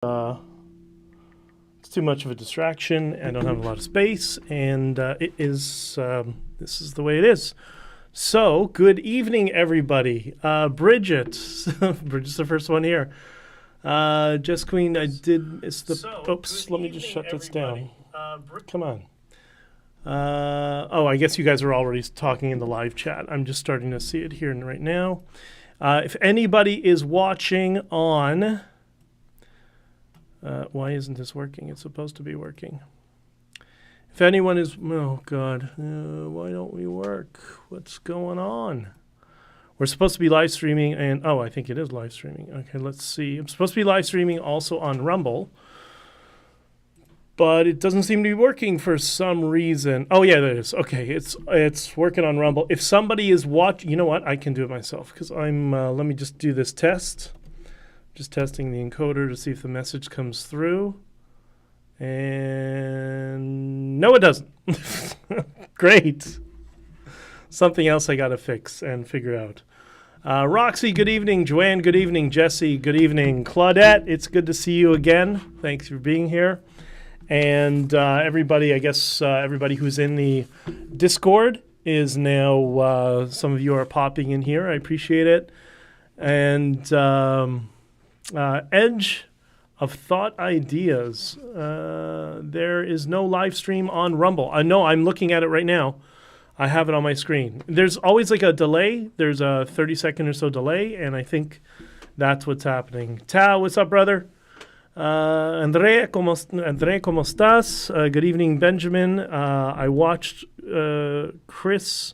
It's too much of a distraction. I don't have a lot of space, and this is the way it is. So, good evening, everybody. Bridget, Bridget's the first one here. Jess Queen, I did miss the. Oops, let me just shut this down. Come on. I guess you guys are already talking in the live chat. I'm just starting to see it here right now. If anybody is watching on, why isn't this working? It's supposed to be working. If anyone is, oh God, why don't we work? What's going on? We're supposed to be live streaming, and I think it is live streaming. Okay, let's see. I'm supposed to be live streaming also on Rumble, but it doesn't seem to be working for some reason. Oh yeah, there it is. Okay, it's working on Rumble. If somebody is watching, you know what? I can do it myself because I'm. Let me just do this test. Just testing the encoder to see if the message comes through. And no, it doesn't. Great. Something else I got to fix and figure out. Roxy, good evening. Joanne, good evening. Jesse, good evening. Claudette, it's good to see you again. Thanks for being here. And everybody, I guess everybody who's in the Discord is now, some of you are popping in here. I appreciate it. And Edge of Thought Ideas. There is no live stream on Rumble. I know, I'm looking at it right now. I have it on my screen. There's always like a delay. There's a 30-second or so delay, and I think that's what's happening. Tao, what's up, brother? Andre, ¿cómo estás? Good evening, Benjamin. I watched Chris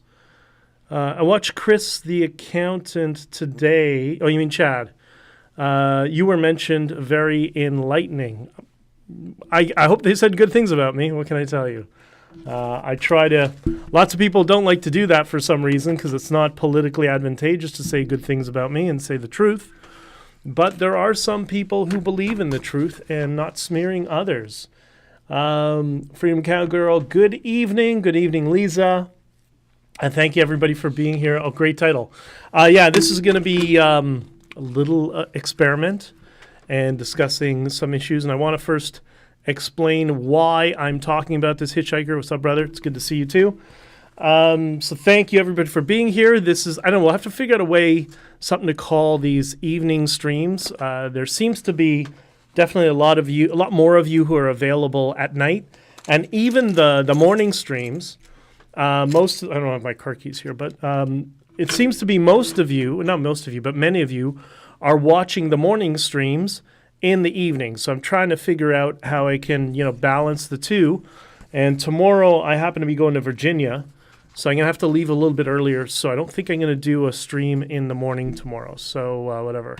the accountant today. Oh, you mean Chad? You were mentioned, very enlightening. I hope they said good things about me. What can I tell you? I try to. Lots of people don't like to do that for some reason because it's not politically advantageous to say good things about me and say the truth. But there are some people who believe in the truth and not smearing others. Freedom Cowgirl, good evening. Good evening, Lisa. And thank you, everybody, for being here. Oh, great title. This is going to be a little experiment and discussing some issues. And I want to first explain why I'm talking about this hitchhiker. What's up, brother? It's good to see you, too. So thank you, everybody, for being here. This is, we'll have to figure out a way, something to call these evening streams. There seems to be definitely a lot more of you who are available at night. And even the morning streams, I don't have my car keys here, but it seems to be most of you, not most of you, but many of you are watching the morning streams in the evening. So I'm trying to figure out how I can, balance the two. And tomorrow I happen to be going to Virginia, so I'm going to have to leave a little bit earlier. So I don't think I'm going to do a stream in the morning tomorrow. So whatever.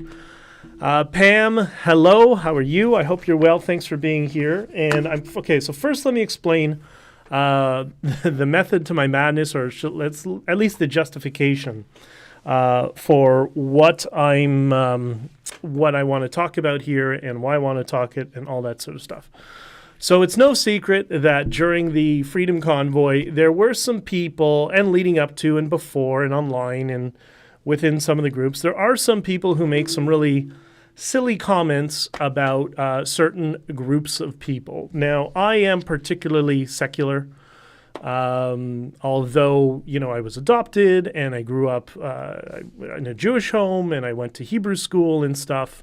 Pam, hello. How are you? I hope you're well. Thanks for being here. And so first let me explain the method to my madness, or at least the justification for what I want to talk about here and why I want to talk it and all that sort of stuff. So it's no secret that during the Freedom Convoy, there were some people, and leading up to and before and online and within some of the groups, there are some people who make some really silly comments about certain groups of people. Now, I am particularly secular, although, I was adopted and I grew up in a Jewish home and I went to Hebrew school and stuff.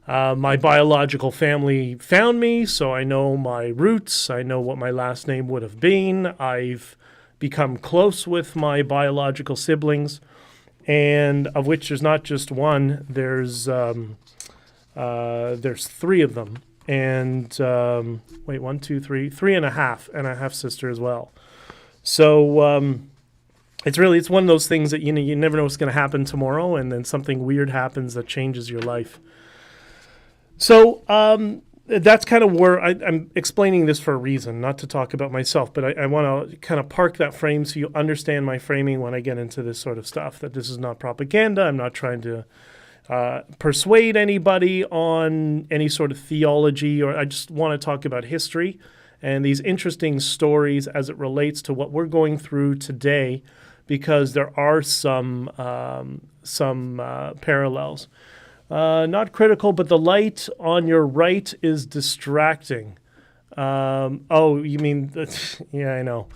My biological family found me, so I know my roots. I know what my last name would have been. I've become close with my biological siblings, and of which there's not just one. There's three of them, and three and a half sister as well. So it's one of those things that you never know what's going to happen tomorrow, and then something weird happens that changes your life. So that's kind of where I'm explaining this for a reason, not to talk about myself, but I want to kind of park that frame so you understand my framing when I get into this sort of stuff, that this is not propaganda. I'm not trying to persuade anybody on any sort of theology, or I just want to talk about history and these interesting stories as it relates to what we're going through today, because there are some parallels. Not critical, but the light on your right is distracting. Oh, you mean that? Yeah, I know.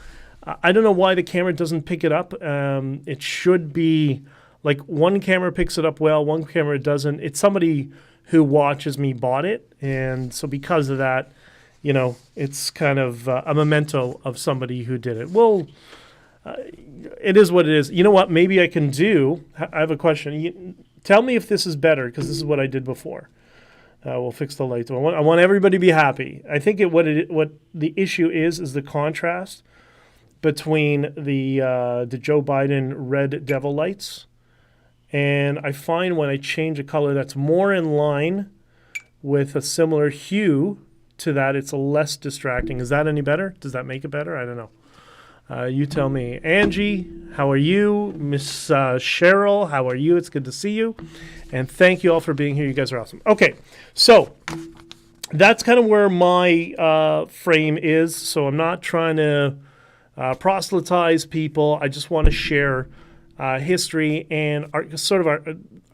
I don't know why the camera doesn't pick it up. It should be like one camera picks it up well, one camera doesn't. It's somebody who watches me bought it, and so because of that, it's kind of a memento of somebody who did it. Well, it is what it is. You know what? Maybe I can do. I have a question. Tell me if this is better, because this is what I did before. We'll fix the lights. I want everybody to be happy. I think what the issue is the contrast between the Joe Biden red devil lights, and I find when I change a color that's more in line with a similar hue to that, it's less distracting. Is that any better? Does that make it better? I don't know. You tell me. Angie, how are you? Miss Cheryl, how are you? It's good to see you. And thank you all for being here. You guys are awesome. Okay, so that's kind of where my frame is. So I'm not trying to proselytize people. I just want to share history and our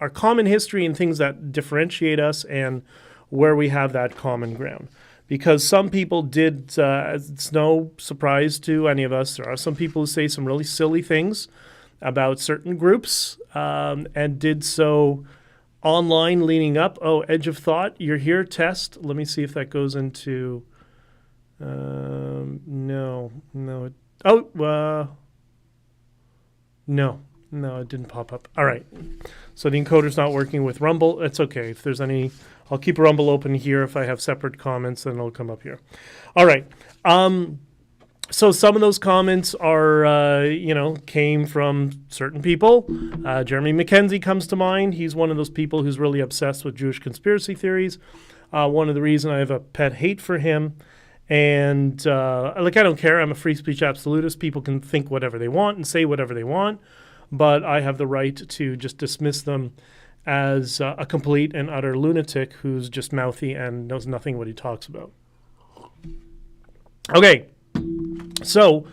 common history and things that differentiate us and where we have that common ground. Because some people did, it's no surprise to any of us, there are some people who say some really silly things about certain groups and did so online leading up. Oh, Edge of Thought, you're here, test. Let me see if that goes into, no. No, it didn't pop up. All right. So the encoder's not working with Rumble. It's okay. If there's any, I'll keep Rumble open here. If I have separate comments, then it'll come up here. All right. So some of those comments are, came from certain people. Jeremy McKenzie comes to mind. He's one of those people who's really obsessed with Jewish conspiracy theories. One of the reasons I have a pet hate for him. And, I don't care. I'm a free speech absolutist. People can think whatever they want and say whatever they want. But I have the right to just dismiss them as a complete and utter lunatic who's just mouthy and knows nothing what he talks about. Okay, so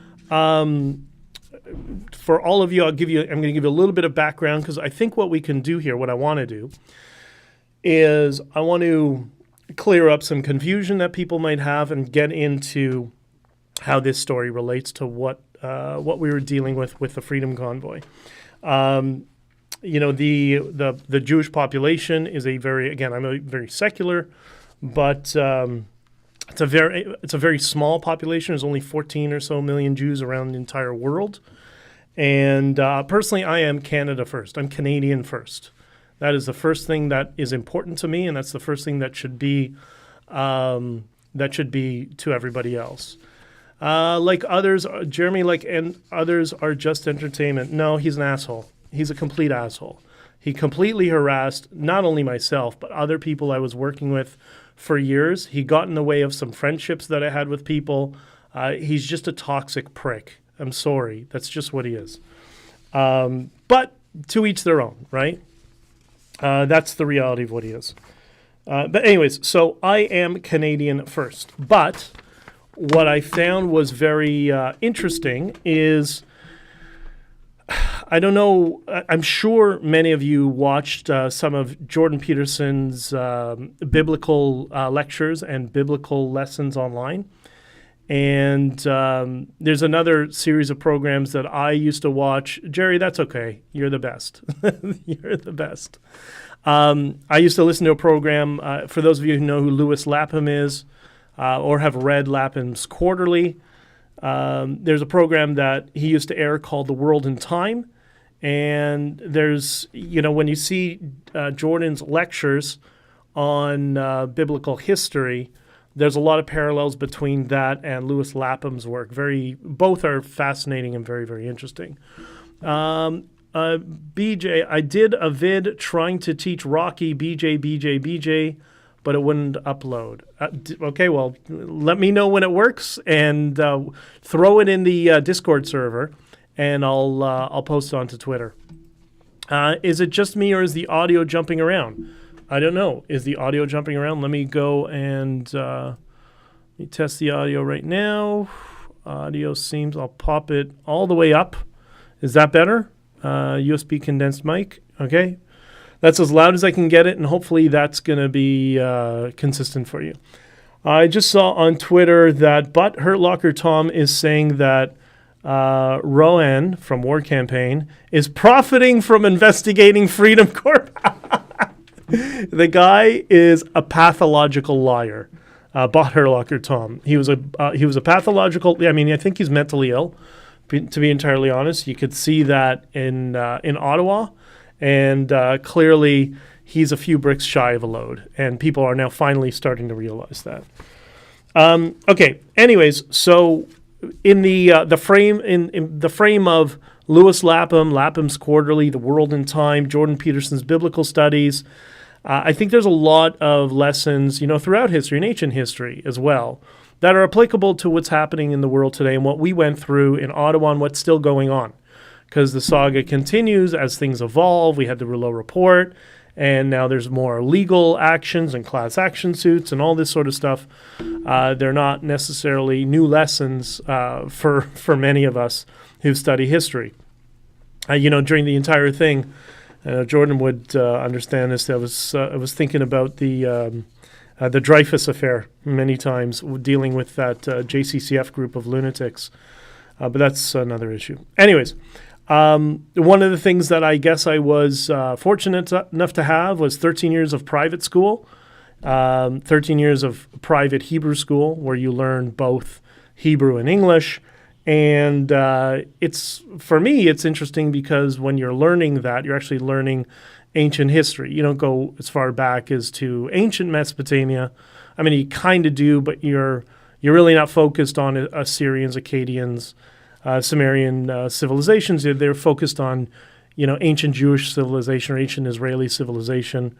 for all of you, I'm going to give you a little bit of background, because I think what we can do here, what I want to do, is I want to clear up some confusion that people might have and get into how this story relates to what we were dealing with the Freedom Convoy. The Jewish population is I'm a very secular, but it's a very small population. There's only 14 or so million Jews around the entire world. And personally, I am Canada first. I'm Canadian first. That is the first thing that is important to me, and that's the first thing that should be to everybody else. Like others, Jeremy, and others are just entertainment. No, he's an asshole. He's a complete asshole. He completely harassed not only myself, but other people I was working with for years. He got in the way of some friendships that I had with people. He's just a toxic prick. I'm sorry. That's just what he is. But to each their own, right? That's the reality of what he is. But anyways, so I am Canadian first. But what I found was very interesting is, I don't know, I'm sure many of you watched some of Jordan Peterson's biblical lectures and biblical lessons online. And there's another series of programs that I used to watch. Jerry, that's okay. You're the best. You're the best. I used to listen to a program, for those of you who know who Lewis Lapham is, or have read Lapham's Quarterly. There's a program that he used to air called The World in Time. And there's, when you see Jordan's lectures on biblical history, there's a lot of parallels between that and Lewis Lapham's work. Both are fascinating and very, very interesting. BJ, I did a vid trying to teach Rocky BJ, but it wouldn't upload. Okay, well, let me know when it works and throw it in the Discord server, and I'll post it onto Twitter. Is it just me, or is the audio jumping around? I don't know. Is the audio jumping around? Let me go and let me test the audio right now. Audio seems, I'll pop it all the way up. Is that better? USB condensed mic. Okay. That's as loud as I can get it, and hopefully that's going to be consistent for you. I just saw on Twitter that But Hurt Locker Tom is saying that Rowan from War Campaign is profiting from investigating Freedom Corp. The guy is a pathological liar. But Hurt Locker Tom. He was a pathological. I mean, I think he's mentally ill. To be entirely honest, you could see that in Ottawa, and clearly he's a few bricks shy of a load, and people are now finally starting to realize that. Okay. Anyways, so in the frame of Lewis Lapham, Lapham's Quarterly, The World in Time, Jordan Peterson's Biblical Studies, I think there's a lot of lessons, throughout history and ancient history as well, that are applicable to what's happening in the world today and what we went through in Ottawa and what's still going on. Because the saga continues as things evolve. We had the Rouleau Report, and now there's more legal actions and class action suits and all this sort of stuff. They're not necessarily new lessons for many of us who study history. During the entire thing, Jordan would understand this. I was thinking about the Dreyfus affair many times, dealing with that JCCF group of lunatics. But that's another issue. Anyways, one of the things that I guess I was fortunate enough to have was 13 years of private school, 13 years of private Hebrew school, where you learn both Hebrew and English. And for me, it's interesting because when you're learning that, you're actually learning ancient history. You don't go as far back as to ancient Mesopotamia. I mean, you kind of do, but you're really not focused on Assyrians, Akkadians, Sumerian civilizations. They're focused on, ancient Jewish civilization or ancient Israeli civilization.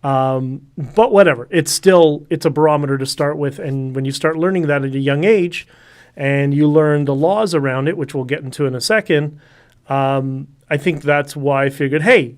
But whatever, it's a barometer to start with. And when you start learning that at a young age, and you learn the laws around it, which we'll get into in a second, I think that's why I figured, hey,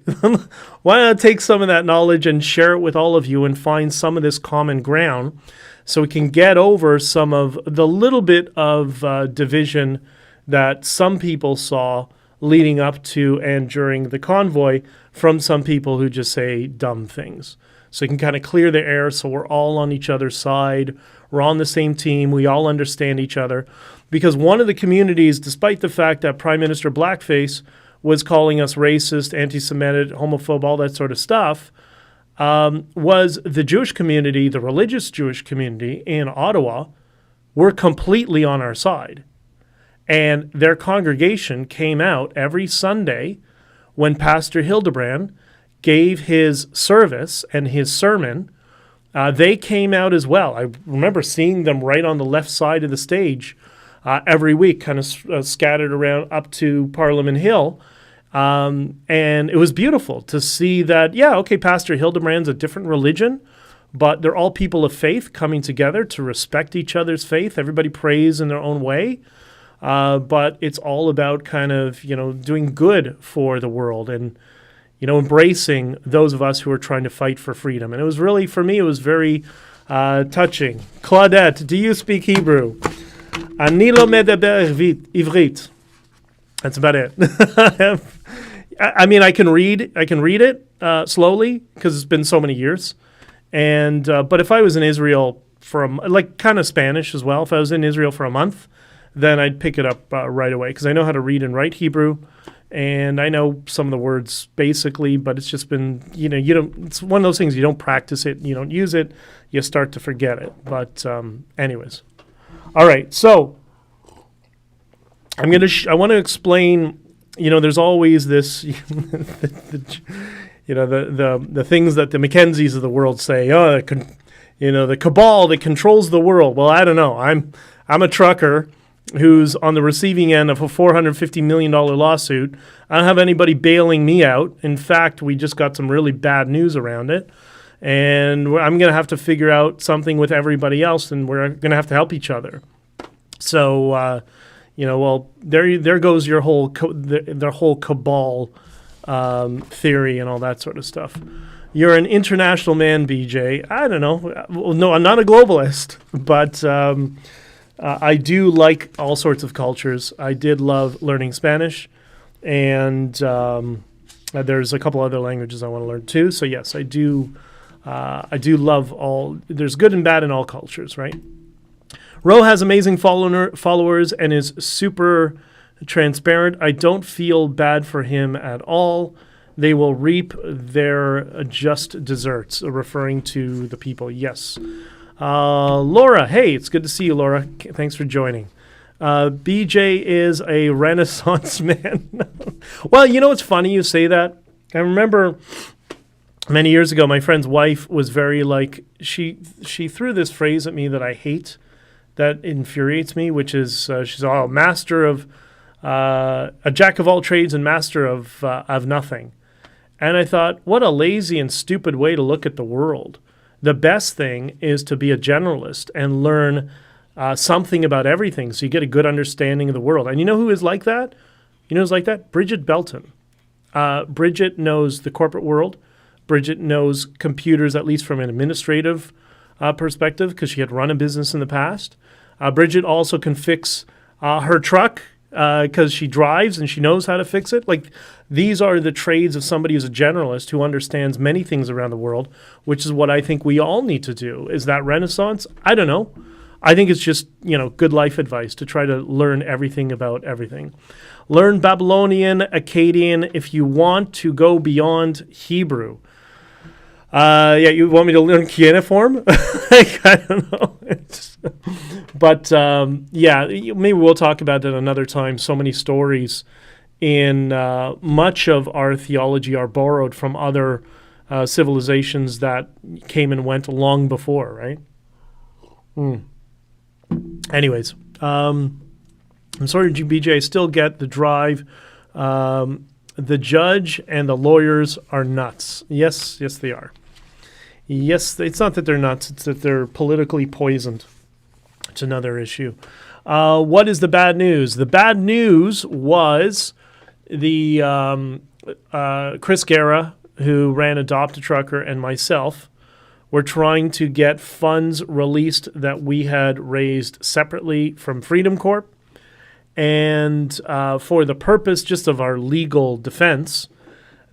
why not take some of that knowledge and share it with all of you and find some of this common ground so we can get over some of the little bit of division that some people saw leading up to and during the convoy from some people who just say dumb things. So you can kind of clear the air so we're all on each other's side. We're on the same team. We all understand each other. Because one of the communities, despite the fact that Prime Minister Blackface was calling us racist, anti-Semitic, homophobe, all that sort of stuff, was the Jewish community, the religious Jewish community in Ottawa, were completely on our side. And their congregation came out every Sunday when Pastor Hildebrand gave his service and his sermon. They came out as well. I remember seeing them right on the left side of the stage every week, kind of scattered around up to Parliament Hill. And it was beautiful to see that, Pastor Hildebrand's a different religion, but they're all people of faith coming together to respect each other's faith. Everybody prays in their own way. But it's all about kind of, doing good for the world and, embracing those of us who are trying to fight for freedom. And it was really, for me, it was very touching. Claudette, do you speak Hebrew? Ani lo medaber ivrit. That's about it. I mean, I can read it slowly because it's been so many years. And but if I was in Israel kind of Spanish as well, if I was in Israel for a month, then I'd pick it up right away because I know how to read and write Hebrew. And I know some of the words basically, but it's just been, it's one of those things, you don't practice it, you don't use it, you start to forget it. But anyways. All right, so I want to explain, there's always this, the things that the Mackenzies of the world say, the cabal that controls the world. Well, I don't know. I'm a trucker who's on the receiving end of a $450 million lawsuit. I don't have anybody bailing me out. In fact, we just got some really bad news around it. And I'm going to have to figure out something with everybody else, and we're going to have to help each other. So, there goes your whole their whole cabal theory and all that sort of stuff. You're an international man, BJ. I don't know. Well, no, I'm not a globalist, but I do like all sorts of cultures. I did love learning Spanish, and There's a couple other languages I want to learn too. So yes, I do love all. There's good and bad in all cultures, right? Ro has amazing followers and is super transparent. I don't feel bad for him at all. They will reap their just desserts, referring to the people. Yes. Laura, hey, it's good to see you, Laura. Thanks for joining. BJ is a Renaissance man. Well, you know what's funny you say that? I remember many years ago, my friend's wife was very like, she threw this phrase at me that I hate, that infuriates me, which is, she's a master of, a jack of all trades and master of nothing. And I thought, what a lazy and stupid way to look at the world. The best thing is to be a generalist and learn something about everything so you get a good understanding of the world. And you know who is like that? You know who's like that? Bridget Belton. Bridget knows the corporate world. Bridget knows computers, at least from an administrative perspective, because she had run a business in the past. Bridget also can fix her truck because she drives and she knows how to fix it. Like, these are the trades of somebody who's a generalist who understands many things around the world, which is what I think we all need to do. Is that Renaissance? I don't know. I think it's just, good life advice to try to learn everything about everything. Learn Babylonian, Akkadian if you want to go beyond Hebrew. You want me to learn cuneiform? I don't know. But maybe we'll talk about that another time. So many stories in much of our theology are borrowed from other civilizations that came and went long before, right? Anyways, I'm sorry, BJ, I still get the drive. The judge and the lawyers are nuts. Yes, they are. Yes, it's not that they're nuts, it's that they're politically poisoned. It's another issue. What is the bad news? The bad news was the Chris Guerra, who ran Adopt a Trucker, and myself were trying to get funds released that we had raised separately from Freedom Corp. And for the purpose just of our legal defense,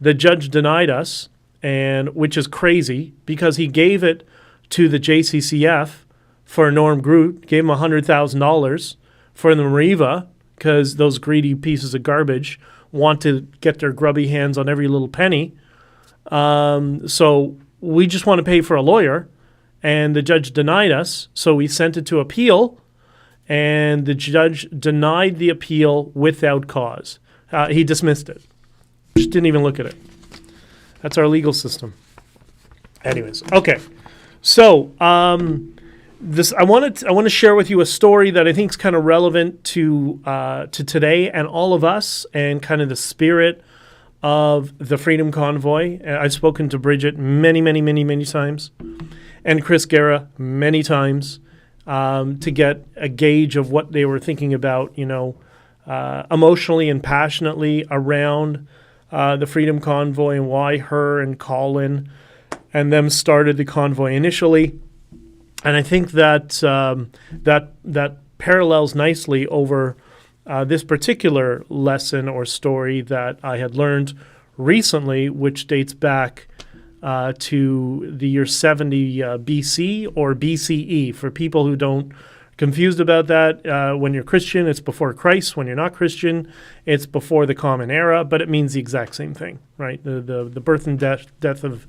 the judge denied us, and which is crazy because he gave it to the JCCF for Norm Groot, gave him $100,000 for the Mariva because those greedy pieces of garbage want to get their grubby hands on every little penny. So we just want to pay for a lawyer, and the judge denied us, so we sent it to appeal, and the judge denied the appeal without cause. He dismissed it. Just didn't even look at it. That's our legal system. Anyways, okay. So this I want to share with you a story that I think is kind of relevant to today and all of us, and kind of the spirit of the Freedom Convoy. I've spoken to Bridget many times, and Chris Guerra many times, to get a gauge of what they were thinking about, emotionally and passionately around the Freedom Convoy, and why her and Colin and them started the convoy initially. And I think that that parallels nicely over this particular lesson or story that I had learned recently, which dates back to the year 70 BC or BCE. For people who don't confused about that, when you're Christian, it's before Christ. When you're not Christian, it's before the Common Era, but it means the exact same thing, right? The birth and death of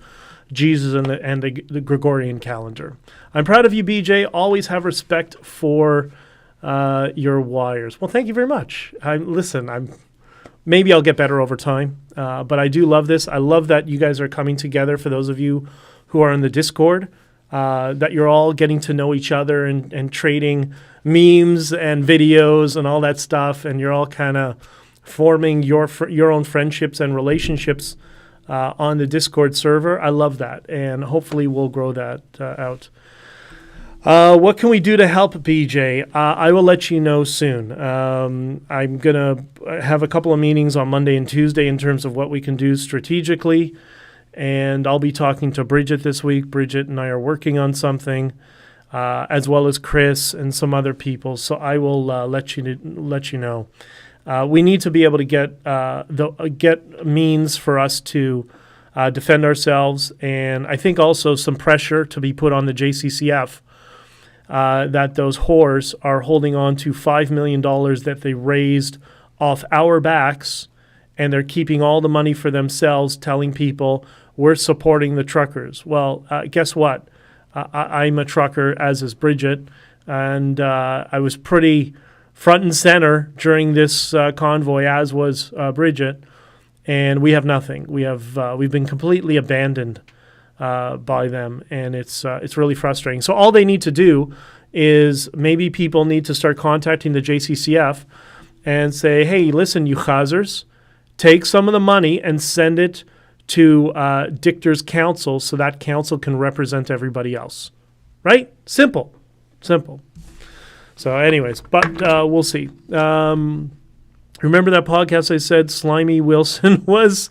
Jesus and the Gregorian calendar. I'm proud of you, BJ. Always have respect for your wires. Well, thank you very much. Maybe I'll get better over time, but I do love this. I love that you guys are coming together. For those of you who are in the Discord, that you're all getting to know each other and trading memes and videos and all that stuff, and you're all kind of forming your own friendships and relationships on the Discord server. I love that, and hopefully we'll grow that out. What can we do to help, BJ? I will let you know soon. I'm going to have a couple of meetings on Monday and Tuesday in terms of what we can do strategically, and I'll be talking to Bridget this week. Bridget and I are working on something, as well as Chris and some other people, so I will let you know. We need to be able to get means for us to defend ourselves, and I think also some pressure to be put on the JCCF that those whores are holding on to $5 million that they raised off our backs, and they're keeping all the money for themselves, telling people we're supporting the truckers. Well, guess what? I'm a trucker, as is Bridget, and I was pretty front and center during this convoy, as was Bridget, and we have nothing. We've been completely abandoned by them, and it's really frustrating. So all they need to do is maybe people need to start contacting the JCCF and say, hey, listen, you chazers, take some of the money and send it to Dichter's council so that council can represent everybody else. Right? Simple. So anyways, but we'll see. Remember that podcast I said Slimy Wilson was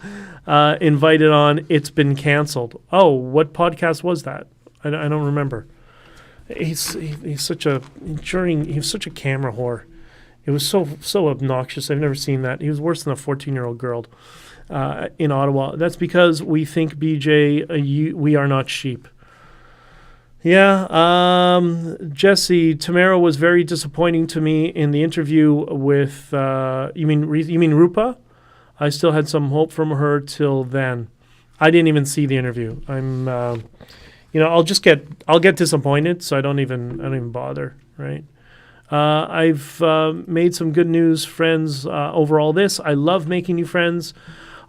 invited on? It's been canceled. Oh, what podcast was that? I don't remember. He's such a camera whore. It was so obnoxious. I've never seen that. He was worse than a 14-year-old girl in Ottawa. That's because we think, BJ, we are not sheep. Yeah, Jesse, Tamara was very disappointing to me in the interview with, you mean Rupa? I still had some hope from her till then. I didn't even see the interview. I'm, I'll get disappointed, so I don't even bother, right? I've made some good news friends over all this. I love making new friends.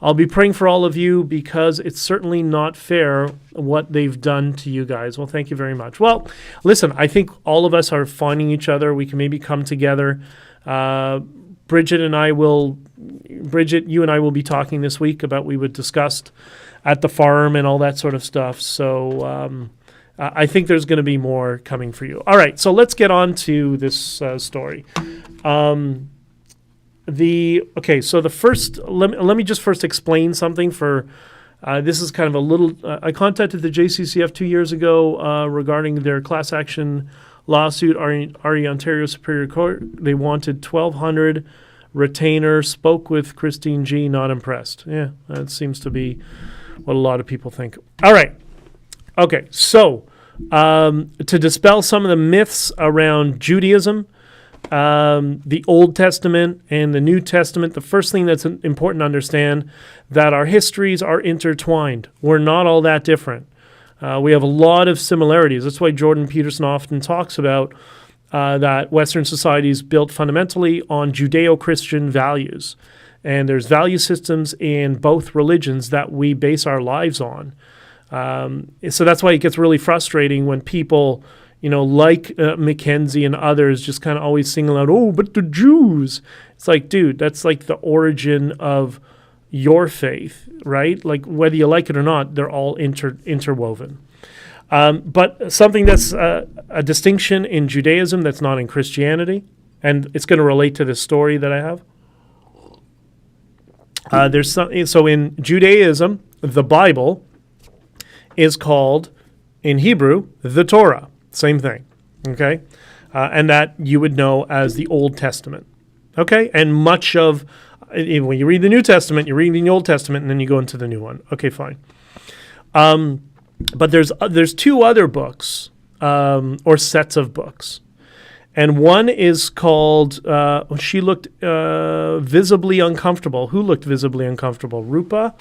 I'll be praying for all of you because it's certainly not fair what they've done to you guys. Well, thank you very much. Well, listen, I think all of us are finding each other. We can maybe come together. Bridget, you and I will be talking this week about what we discussed at the farm and all that sort of stuff. So I think there's going to be more coming for you. All right, so let's get on to this story. So the first, let me just first explain something for, this is kind of a little, I contacted the JCCF 2 years ago regarding their class action lawsuit, RE Ontario Superior Court. They wanted 1,200 retainer, spoke with Christine G, not impressed. Yeah, that seems to be what a lot of people think. All right. Okay, so to dispel some of the myths around Judaism, the Old Testament and the New Testament, the first thing that's important to understand, that our histories are intertwined. We're not all that different. We have a lot of similarities. That's why Jordan Peterson often talks about that Western society is built fundamentally on Judeo-Christian values. And there's value systems in both religions that we base our lives on. So that's why it gets really frustrating when people, like Mackenzie and others, just kind of always single out, oh, but the Jews. It's like, dude, that's like the origin of your faith, right? Like whether you like it or not, they're all interwoven. But something that's a distinction in Judaism that's not in Christianity, and it's going to relate to this story that I have. So in Judaism, the Bible is called, in Hebrew, the Torah. Same thing, okay? And that you would know as the Old Testament, okay? And much of, when you read the New Testament, you're reading the Old Testament, and then you go into the new one. Okay, fine. But there's two other books, or sets of books. And one is called, she looked visibly uncomfortable. Who looked visibly uncomfortable, Rupa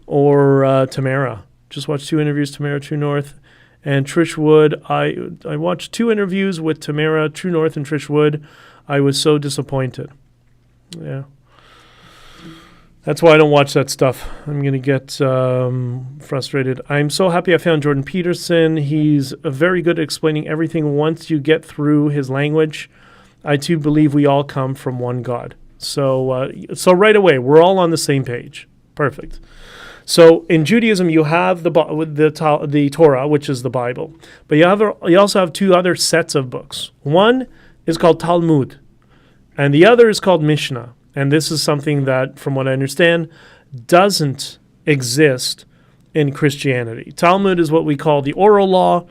or Tamara? Just watched 2 interviews, Tamara, True North, and Trish Wood. I watched 2 interviews with Tamara, True North, and Trish Wood. I was so disappointed. Yeah. That's why I don't watch that stuff. I'm going to get frustrated. I'm so happy I found Jordan Peterson. He's very good at explaining everything once you get through his language. I too believe we all come from one God. So right away, we're all on the same page. Perfect. So in Judaism, you have the Torah, which is the Bible, but you also have 2 other sets of books. One is called Talmud, and the other is called Mishnah. And this is something that, from what I understand, doesn't exist in Christianity. Talmud is what we call the oral law,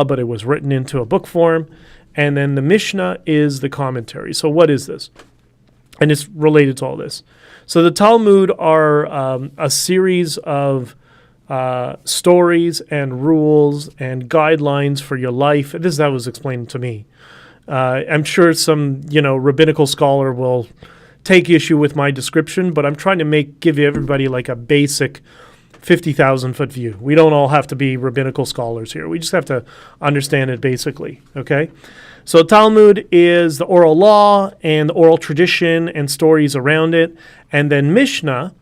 but it was written into a book form. And then the Mishnah is the commentary. So what is this? And it's related to all this. So the Talmud are a series of stories and rules and guidelines for your life. This is how it was explained to me. I'm sure some, rabbinical scholar will take issue with my description, but I'm trying to give everybody like a basic 50,000-foot view. We don't all have to be rabbinical scholars here. We just have to understand it basically, okay? So Talmud is the oral law and the oral tradition and stories around it. And then Mishnah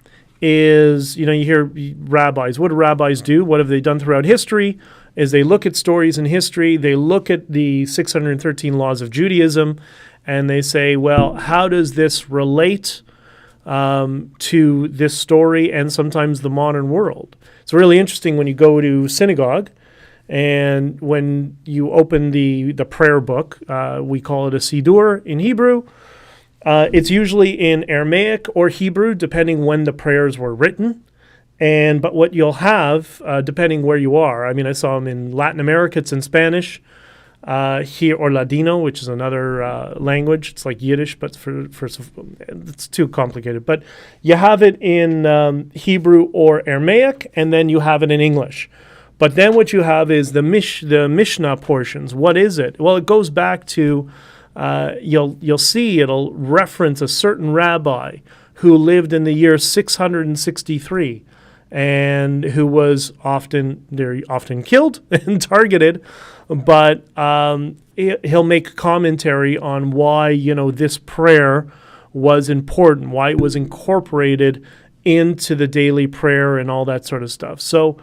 is, you hear rabbis. What do rabbis do? What have they done throughout history? Is they look at stories in history, they look at the 613 laws of Judaism, and they say, well, how does this relate to this story and sometimes the modern world? It's really interesting when you go to synagogue and when you open the prayer book, we call it a Siddur in Hebrew. It's usually in Aramaic or Hebrew, depending when the prayers were written. But what you'll have, depending where you are, I saw them in Latin America, it's in Spanish, here, or Ladino, which is another language. It's like Yiddish, but it's too complicated. But you have it in Hebrew or Aramaic, and then you have it in English. But then what you have is the Mishnah portions. What is it? Well, it goes back to, you'll see it'll reference a certain rabbi who lived in the year 663 and who was often killed and targeted, but he'll make commentary on why, this prayer was important, why it was incorporated into the daily prayer and all that sort of stuff. So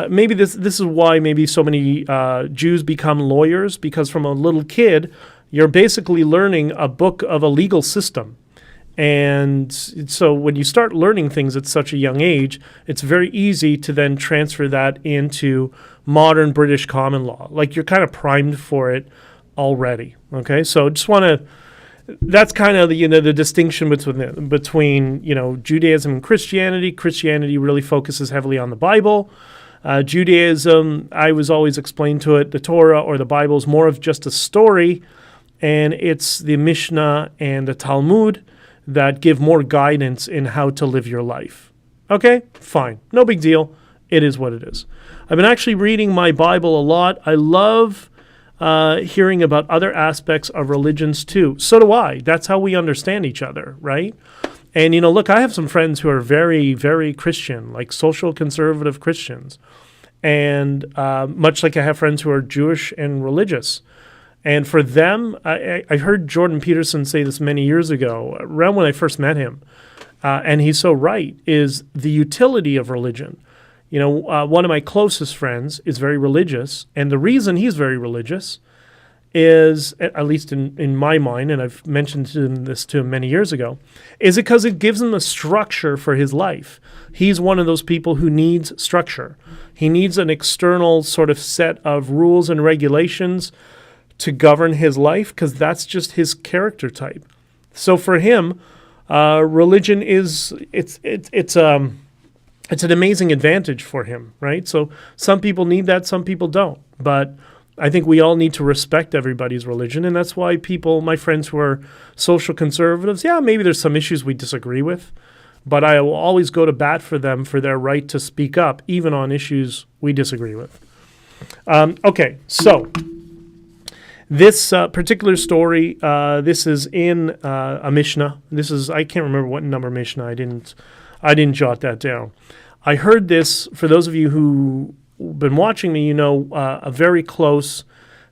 maybe this is why maybe so many Jews become lawyers, because from a little kid, you're basically learning a book of a legal system. And so when you start learning things at such a young age, it's very easy to then transfer that into modern British common law. Like you're kind of primed for it already. Okay, so just want to. That's kind of the distinction between Judaism and Christianity. Christianity really focuses heavily on the Bible. Judaism, I was always explained to it, the Torah or the Bible is more of just a story, and it's the Mishnah and the Talmud that give more guidance in how to live your life. Okay, fine. No big deal. It is what it is. I've been actually reading my Bible a lot. I love hearing about other aspects of religions too. So do I. That's how we understand each other, right? And, look, I have some friends who are very, very Christian, like social conservative Christians. And much like I have friends who are Jewish and religious. And for them, I heard Jordan Peterson say this many years ago, around when I first met him, and he's so right, is the utility of religion. One of my closest friends is very religious, and the reason he's very religious is, at least in my mind, and I've mentioned this to him many years ago, is because it gives him a structure for his life. He's one of those people who needs structure. He needs an external sort of set of rules and regulations to govern his life, because that's just his character type. So for him, religion it's an amazing advantage for him, right? So some people need that, some people don't. But I think we all need to respect everybody's religion, and that's why my friends who are social conservatives, maybe there's some issues we disagree with, but I will always go to bat for them for their right to speak up, even on issues we disagree with. Okay, so this particular story, this is in a Mishnah. I can't remember what number Mishnah. I didn't jot that down. I heard this, for those of you who've been watching me, a very close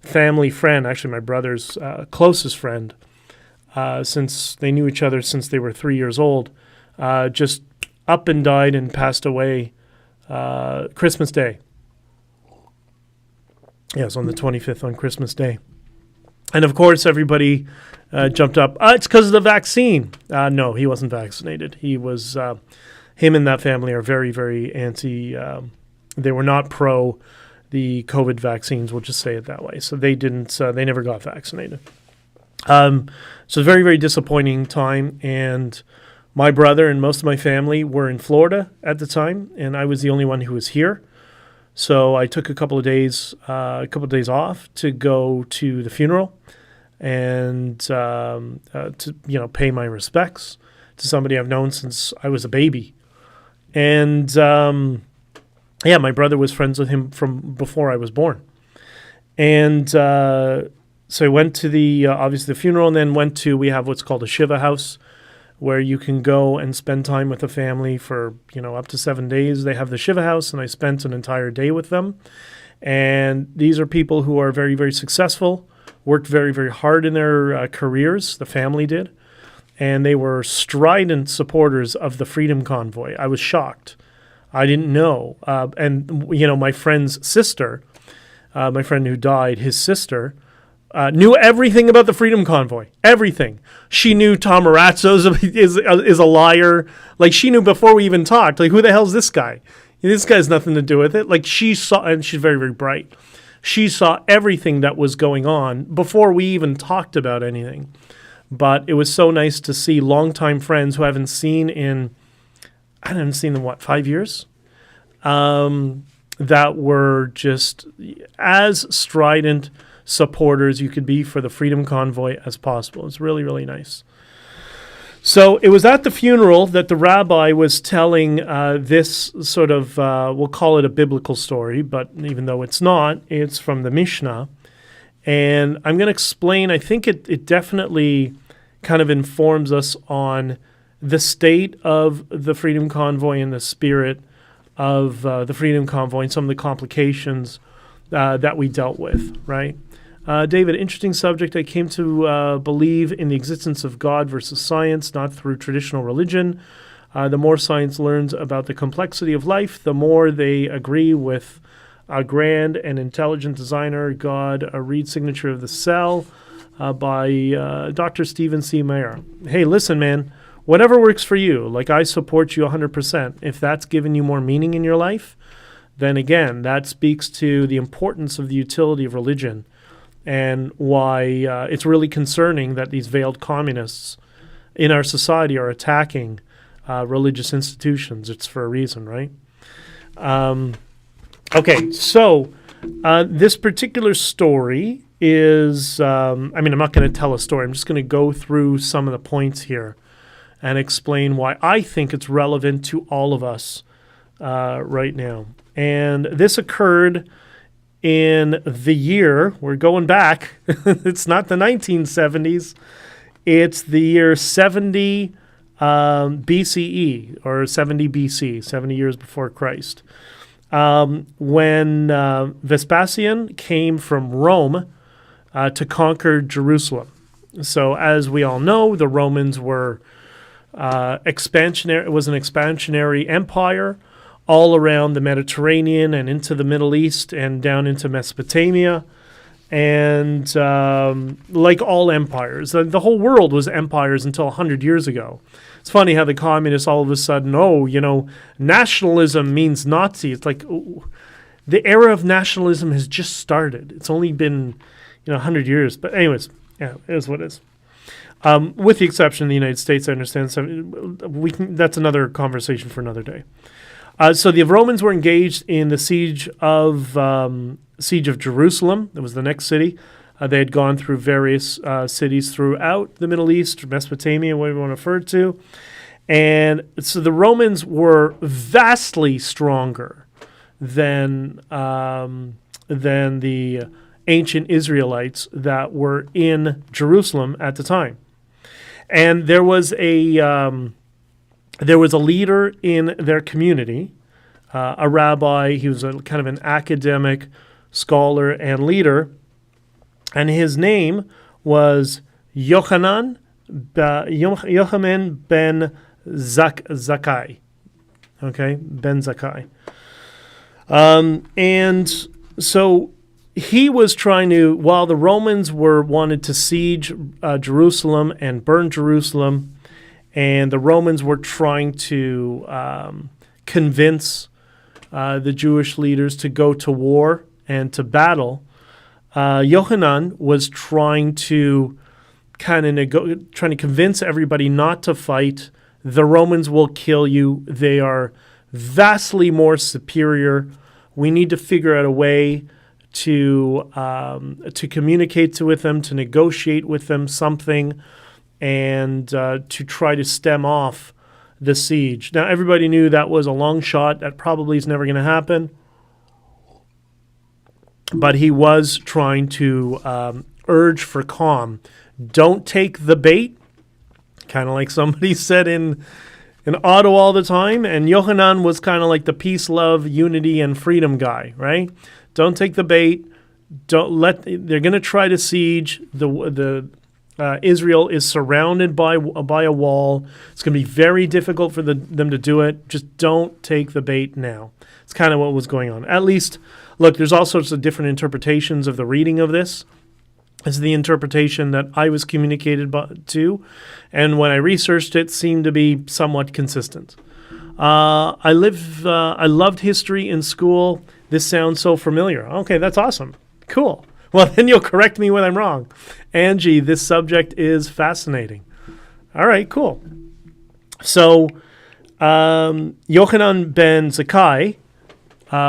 family friend, actually my brother's closest friend, since they knew each other since they were 3 years old, just up and died and passed away Christmas Day. Yeah, it was on the 25th on Christmas Day. And of course, everybody jumped up. It's because of the vaccine. No, he wasn't vaccinated. He was. Him and that family are very, very anti. They were not pro the COVID vaccines. We'll just say it that way. So they didn't. They never got vaccinated. So it's a very, very disappointing time. And my brother and most of my family were in Florida at the time, and I was the only one who was here. So I took a couple of days off to go to the funeral, and to pay my respects to somebody I've known since I was a baby. And my brother was friends with him from before I was born. And so I went to obviously the funeral, and then we have what's called a Shiva house, where you can go and spend time with the family for, up to 7 days. They have the Shiva house, and I spent an entire day with them. And these are people who are very, very successful, worked very, very hard in their careers. The family did. And they were strident supporters of the Freedom Convoy. I was shocked. I didn't know. My friend's sister, my friend who died, his sister, knew everything about the Freedom Convoy. Everything. She knew Tom Marazzo is a liar. Like, she knew before we even talked. Like, who the hell's this guy? This guy has nothing to do with it. Like, she saw, and she's very, very bright. She saw everything that was going on before we even talked about anything. But it was so nice to see longtime friends who I haven't seen in 5 years? That were just as strident supporters you could be for the Freedom Convoy as possible. It's really, really nice. So it was at the funeral that the rabbi was telling this sort of, we'll call it a biblical story, but even though it's not, it's from the Mishnah. And I'm going to explain, I think it definitely kind of informs us on the state of the Freedom Convoy and the spirit of the Freedom Convoy and some of the complications that we dealt with, right? David, interesting subject. I came to believe in the existence of God versus science, not through traditional religion. The more science learns about the complexity of life, the more they agree with a grand and intelligent designer, God, a read Signature of the Cell by Dr. Stephen C. Meyer. Hey, listen, man, whatever works for you. Like, I support you 100%. If that's given you more meaning in your life, then again, that speaks to the importance of the utility of religion and why it's really concerning that these veiled communists in our society are attacking religious institutions. It's for a reason, right? Okay, so this particular story is, I'm not going to tell a story. I'm just going to go through some of the points here and explain why I think it's relevant to all of us right now. And this occurred in the year, we're going back, it's not the 1970s, it's the year 70 BCE, or 70 BC, 70 years before Christ, when Vespasian came from Rome to conquer Jerusalem. So as we all know, the Romans were expansionary. It was an expansionary empire all around the Mediterranean and into the Middle East and down into Mesopotamia. And like all empires, the whole world was empires until 100 years ago. It's funny how the communists all of a sudden, nationalism means Nazi. It's like, the era of nationalism has just started. It's only been 100 years. But anyways, yeah, it is what it is. With the exception of the United States, I understand. So that's another conversation for another day. So the Romans were engaged in the siege of Jerusalem. That was the next city. They had gone through various cities throughout the Middle East, Mesopotamia, whatever you want to refer to. And so the Romans were vastly stronger than the ancient Israelites that were in Jerusalem at the time. And there was a leader in their community, a rabbi. He was a kind of an academic scholar and leader, and his name was Yochanan ben Zakkai. Okay, ben Zakkai. And so he was trying to, while the Romans wanted to siege Jerusalem and burn Jerusalem, and the Romans were trying to convince the Jewish leaders to go to war and to battle, Yochanan was trying to trying to convince everybody not to fight. The Romans will kill you. They are vastly more superior. We need to figure out a way to communicate with them, to negotiate with them something, and to try to stem off the siege. Now, everybody knew that was a long shot. That probably is never going to happen. But he was trying to urge for calm. Don't take the bait, kind of like somebody said in Ottawa all the time. And Yochanan was kind of like the peace, love, unity, and freedom guy, right? Don't take the bait. They're going to try to siege. Israel is surrounded by a wall. It's going to be very difficult for them to do it. Just don't take the bait now. It's kind of what was going on. At least, look, there's all sorts of different interpretations of the reading of this. This is the interpretation that I was communicated to, and when I researched it, seemed to be somewhat consistent. I loved history in school. This sounds so familiar. Okay, that's awesome. Cool. Well, then you'll correct me when I'm wrong. Angie, this subject is fascinating. All right, cool. So, Yochanan ben Zakkai,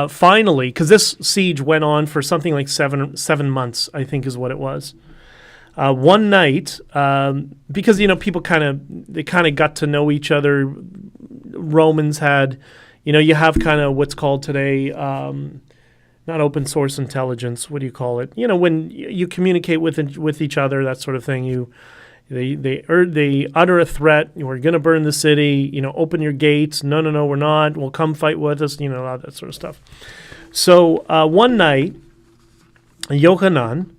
finally, because this siege went on for something like seven months, I think is what it was. One night, because people kind of got to know each other. Romans had, you have kind of what's called today, not open source intelligence. What do you call it? When you communicate with each other, that sort of thing. They utter a threat. We're going to burn the city. Open your gates. No, we're not. Well, come fight with us. All that sort of stuff. So one night, Yochanan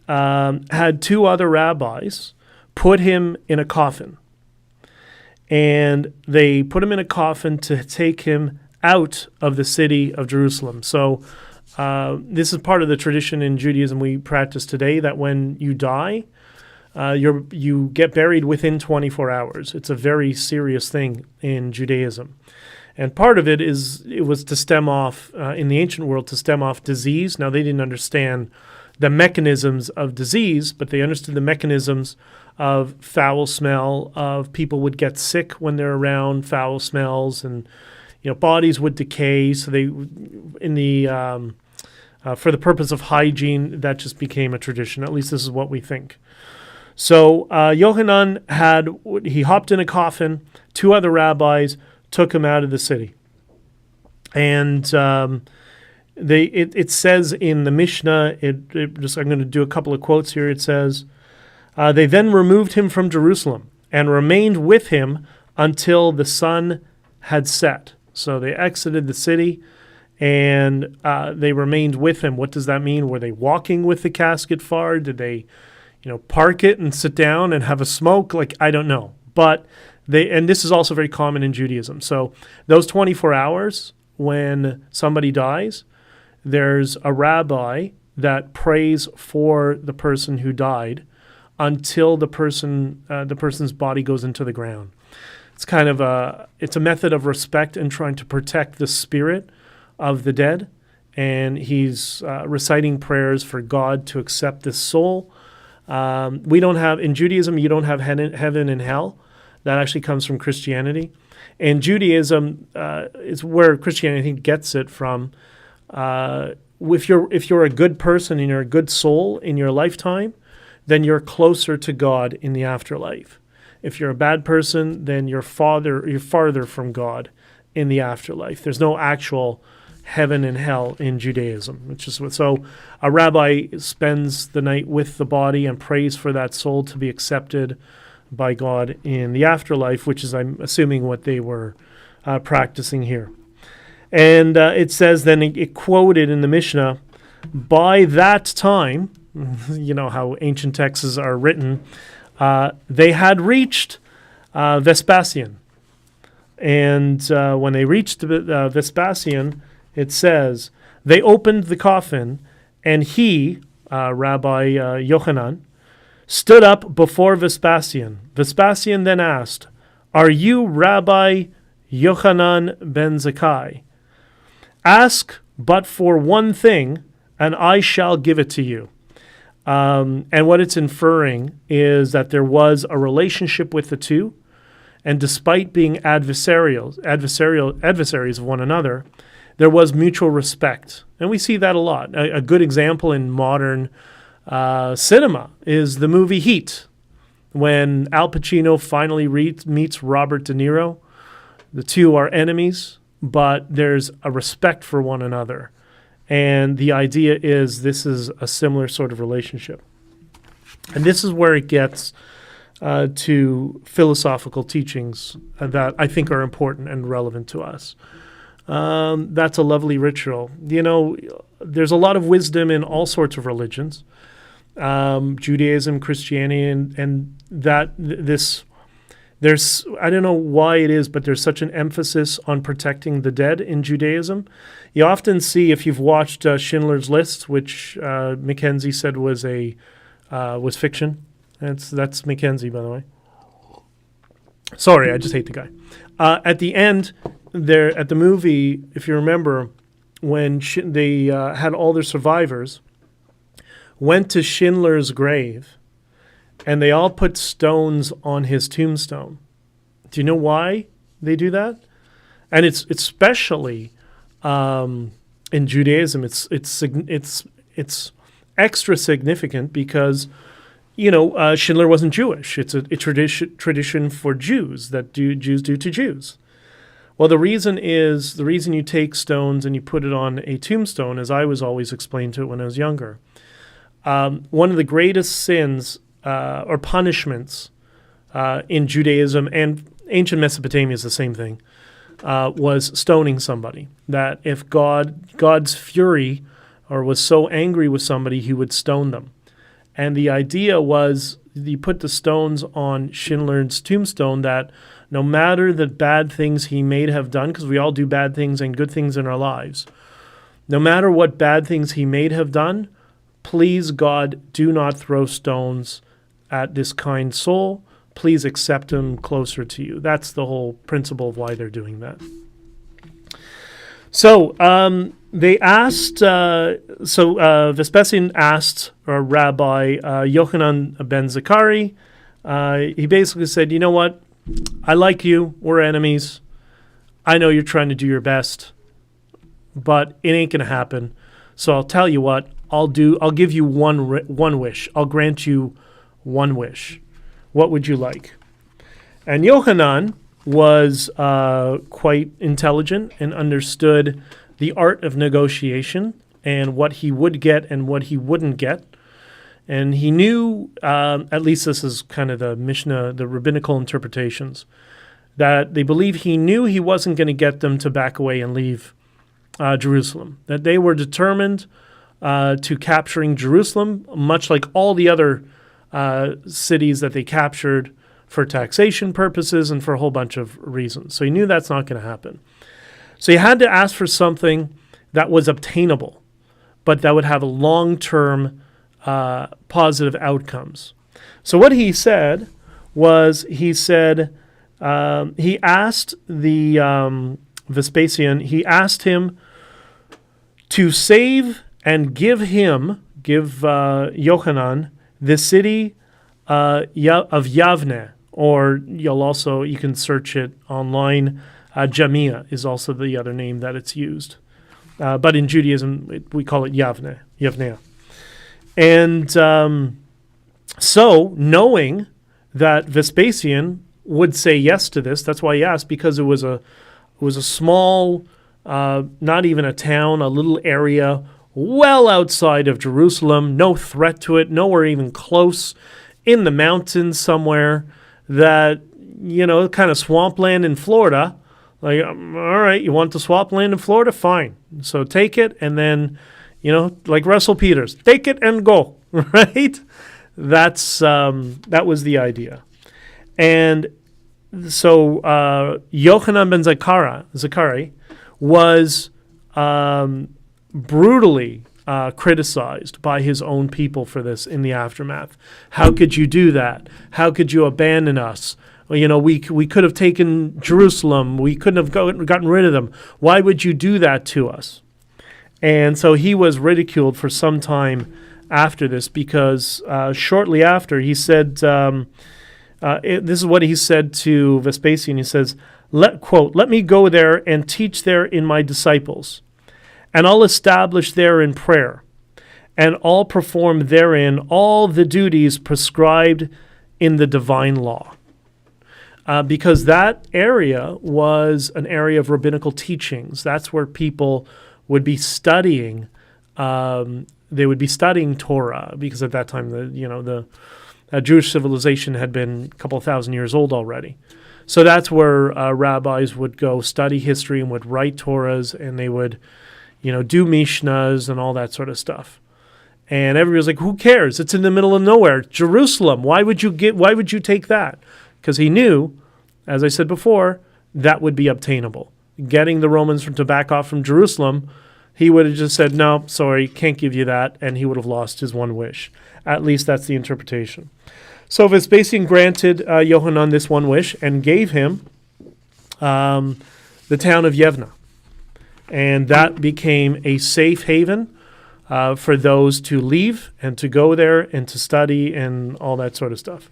had two other rabbis put him in a coffin, and they put him in a coffin to take him out of the city of Jerusalem. So this is part of the tradition in Judaism we practice today, that when you die, you get buried within 24 hours. It's a very serious thing in Judaism. And part of it was to stem off, in the ancient world, to stem off disease. Now, they didn't understand the mechanisms of disease, but they understood the mechanisms of foul smell, of people would get sick when they're around foul smells, and bodies would decay. So for the purpose of hygiene, that just became a tradition. At least this is what we think. So Yochanan he hopped in a coffin. Two other rabbis took him out of the city. And it says in the Mishnah, I'm going to do a couple of quotes here. It says, they then removed him from Jerusalem and remained with him until the sun had set. So they exited the city and they remained with him. What does that mean? Were they walking with the casket far? Did they park it and sit down and have a smoke? I don't know. But and this is also very common in Judaism. So those 24 hours when somebody dies, there's a rabbi that prays for the person who died until the person's body goes into the ground. It's kind of it's a method of respect and trying to protect the spirit of the dead. And he's reciting prayers for God to accept this soul. We don't have, in Judaism, you don't have heaven and hell. That actually comes from Christianity. And Judaism is where Christianity gets it from. If you're a good person and you're a good soul in your lifetime, then you're closer to God in the afterlife. If you're a bad person, then you're farther from God in the afterlife. There's no actual heaven and hell in Judaism, which is so a rabbi spends the night with the body and prays for that soul to be accepted by God in the afterlife, which is, I'm assuming, what they were practicing here. And it says then, it quoted in the Mishnah, by that time, how ancient texts are written, they had reached Vespasian. And when they reached Vespasian, it says, they opened the coffin, and he, Rabbi Yochanan, stood up before Vespasian. Vespasian then asked, "Are you Rabbi Yochanan ben Zakkai? Ask but for one thing, and I shall give it to you." And what it's inferring is that there was a relationship with the two, and despite being adversaries of one another, there was mutual respect. And we see that a lot. A good example in modern cinema is the movie Heat, when Al Pacino finally meets Robert De Niro. The two are enemies, but there's a respect for one another. And the idea is this is a similar sort of relationship. And this is where it gets to philosophical teachings that I think are important and relevant to us. That's a lovely ritual. You know, there's a lot of wisdom in all sorts of religions, Judaism, Christianity, and that there's, I don't know why it is, but there's such an emphasis on protecting the dead in Judaism. You often see, if you've watched Schindler's List, which Mackenzie said was fiction. That's Mackenzie, by the way. Sorry, I just hate the guy. At the end, there at the movie, if you remember, when they had all their survivors, went to Schindler's grave, and they all put stones on his tombstone. Do you know why they do that? And it's especially in Judaism, it's extra significant because, you know, Schindler wasn't Jewish. It's a tradition for Jews that Jews do to Jews. Well, the reason you take stones and you put it on a tombstone, as I was always explained to it when I was younger, one of the greatest sins or punishments in Judaism, and ancient Mesopotamia is the same thing, was stoning somebody. That if God's fury or was so angry with somebody, he would stone them. And the idea was you put the stones on Schindler's tombstone that no matter the bad things he may have done, because we all do bad things and good things in our lives, no matter what bad things he may have done, please, God, do not throw stones at this kind soul. Please accept him closer to you. That's the whole principle of why they're doing that. So they asked, Vespasian asked Rabbi Yochanan ben Zakkai. He basically said, you know what? I like you. We're enemies. I know you're trying to do your best, but it ain't going to happen. So I'll tell you what. I'll give you one wish. I'll grant you one wish. What would you like? And Yochanan was quite intelligent and understood the art of negotiation and what he would get and what he wouldn't get. And he knew, at least this is kind of the Mishnah, the rabbinical interpretations, that they believe he knew he wasn't going to get them to back away and leave Jerusalem, that they were determined to capturing Jerusalem, much like all the other cities that they captured for taxation purposes and for a whole bunch of reasons. So he knew that's not going to happen. So he had to ask for something that was obtainable, but that would have long-term positive outcomes. So what he said was, he asked the Vespasian, he asked him to save and give Yochanan the city of Yavne, or you can search it online. Jamia is also the other name that it's used. But in Judaism, we call it Yavnea. And so knowing that Vespasian would say yes to this, that's why he asked, because it was a small, not even a town, a little area well outside of Jerusalem, no threat to it, nowhere even close, in the mountains somewhere, that, kind of swampland in Florida. Like, all right, you want the swampland in Florida? Fine. So take it, and then, like Russell Peters, take it and go, right? That was the idea. And so Yochanan ben Zakkai was brutally criticized by his own people for this in the aftermath. How could you do that? How could you abandon us? Well, we could have taken Jerusalem. We couldn't have gotten rid of them. Why would you do that to us? And so he was ridiculed for some time after this, because shortly after he said, this is what he said to Vespasian. He says, let me go there and teach there in my disciples. and all establish therein prayer, and all perform therein all the duties prescribed in the divine law. Because that area was an area of rabbinical teachings. That's where people would be studying. They would be studying Torah, because at that time, the Jewish civilization had been a couple thousand years old already. So that's where rabbis would go study history and would write Torahs, and they would, do Mishnahs and all that sort of stuff. And everybody was like, "Who cares? It's in the middle of nowhere, Jerusalem. Why would you take that?" Because he knew, as I said before, that would be obtainable. Getting the Romans to back off from Jerusalem, he would have just said, "No, sorry, can't give you that," and he would have lost his one wish. At least that's the interpretation. So Vespasian granted Yohanan this one wish and gave him the town of Yevna. And that became a safe haven for those to leave and to go there and to study and all that sort of stuff.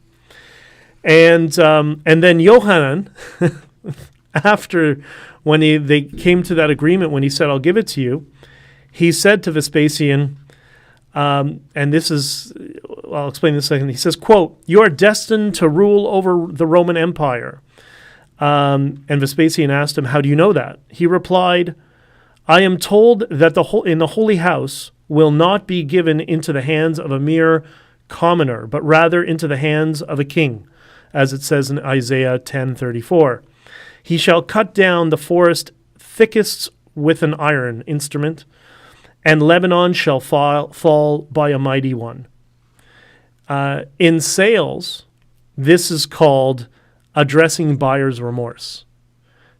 And then Yohanan, after when they came to that agreement, when he said, "I'll give it to you," he said to Vespasian, and this is, I'll explain this in a second. He says, quote, "You are destined to rule over the Roman Empire." And Vespasian asked him, "How do you know that?" He replied, "I am told that in the holy house will not be given into the hands of a mere commoner, but rather into the hands of a king, as it says in Isaiah 10:34. He shall cut down the forest thickest with an iron instrument, and Lebanon shall fall by a mighty one." In sales, this is called addressing buyer's remorse,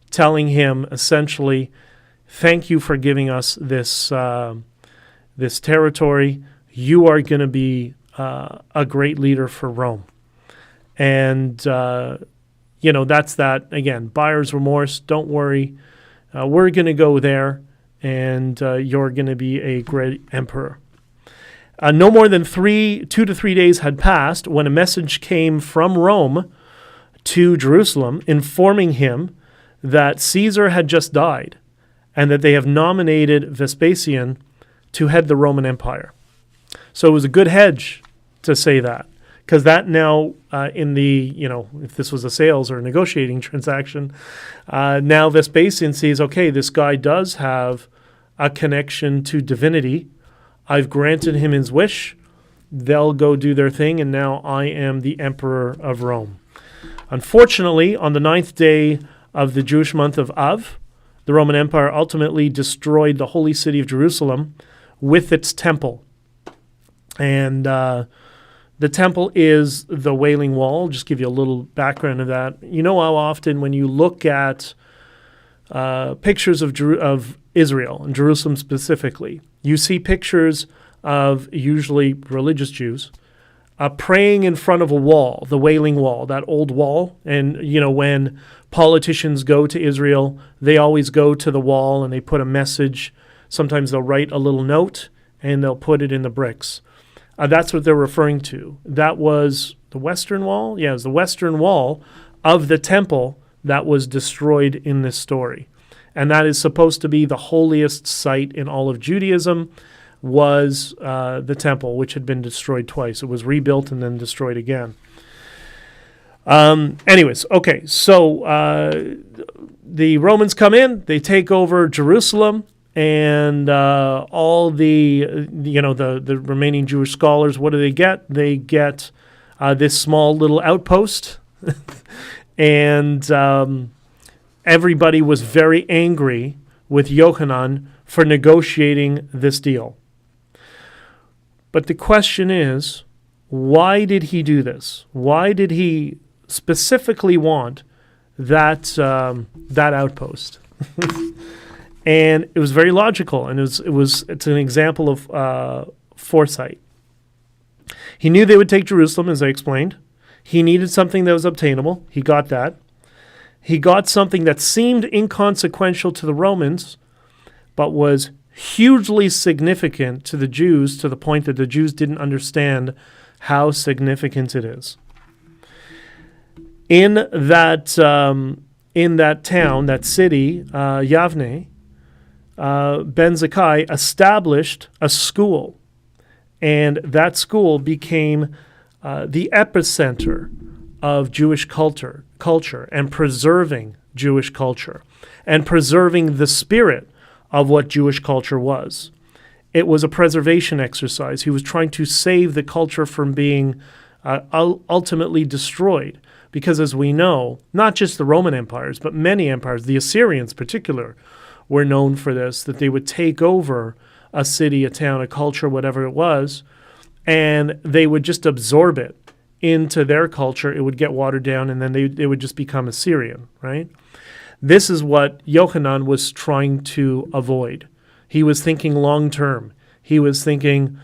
telling him essentially, "Thank you for giving us this territory. You are going to be a great leader for Rome." And, that's that. Again, buyer's remorse. Don't worry. We're going to go there, and you're going to be a great emperor. No more than 2 to 3 days had passed when a message came from Rome to Jerusalem informing him that Caesar had just died and that they have nominated Vespasian to head the Roman Empire. So it was a good hedge to say that, because that now if this was a sales or a negotiating transaction, now Vespasian sees, okay, this guy does have a connection to divinity. I've granted him his wish. They'll go do their thing, and now I am the emperor of Rome. Unfortunately, on the 9th day of the Jewish month of Av, the Roman Empire ultimately destroyed the holy city of Jerusalem with its temple. And the temple is the Wailing Wall. I'll just give you a little background of that. You know how often when you look at pictures of Israel and Jerusalem specifically, you see pictures of usually religious Jews praying in front of a wall, the Wailing Wall, that old wall. And, when politicians go to Israel, they always go to the wall and they put a message. Sometimes they'll write a little note and they'll put it in the bricks. That's what they're referring to. That was the Western Wall? Yeah, it was the Western Wall of the temple that was destroyed in this story. And that is supposed to be the holiest site in all of Judaism, was the temple, which had been destroyed twice. It was rebuilt and then destroyed again. Anyways, okay, so the Romans come in, they take over Jerusalem, and all the remaining Jewish scholars, what do they get? They get this small little outpost, and everybody was very angry with Yohanan for negotiating this deal. But the question is, why did he do this? Why did he specifically want that outpost? And it was very logical, and it's an example of foresight. He knew they would take Jerusalem, as I explained. He needed something that was obtainable. He got that. He got something that seemed inconsequential to the Romans, but was hugely significant to the Jews, to the point that the Jews didn't understand how significant it is. In that town, that city, Yavne, Ben Zakkai established a school, and that school became the epicenter of Jewish culture and preserving Jewish culture and preserving the spirit of what Jewish culture was. It was a preservation exercise. He was trying to save the culture from being ultimately destroyed. Because as we know, not just the Roman empires, but many empires, the Assyrians in particular, were known for this, that they would take over a city, a town, a culture, whatever it was, and they would just absorb it into their culture. It would get watered down, and then they would just become Assyrian, right? This is what Yochanan was trying to avoid. He was thinking long term. He was thinking,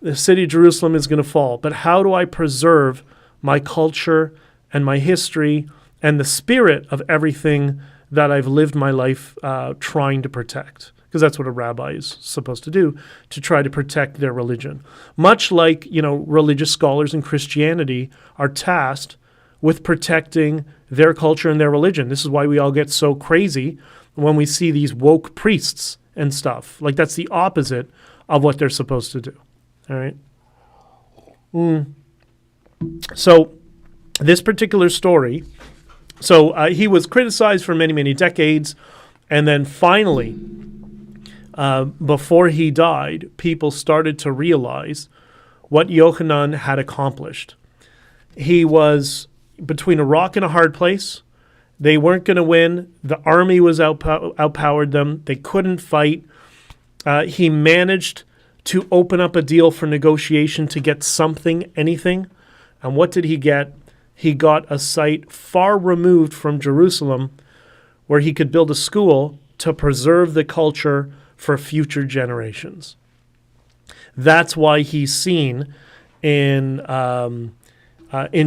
the city of Jerusalem is going to fall, but how do I preserve my culture and my history and the spirit of everything that I've lived my life trying to protect? Because that's what a rabbi is supposed to do, to try to protect their religion. Much like, religious scholars in Christianity are tasked with protecting their culture and their religion. This is why we all get so crazy when we see these woke priests and stuff. Like, that's the opposite of what they're supposed to do. All right? So this particular story, he was criticized for many, many decades, and then finally, before he died, people started to realize what Yochanan had accomplished. He was between a rock and a hard place. They weren't going to win. The army was outpowered them. They couldn't fight. He managed to open up a deal for negotiation to get something, anything. And what did he get? He got a site far removed from Jerusalem where he could build a school to preserve the culture for future generations. That's why he's seen in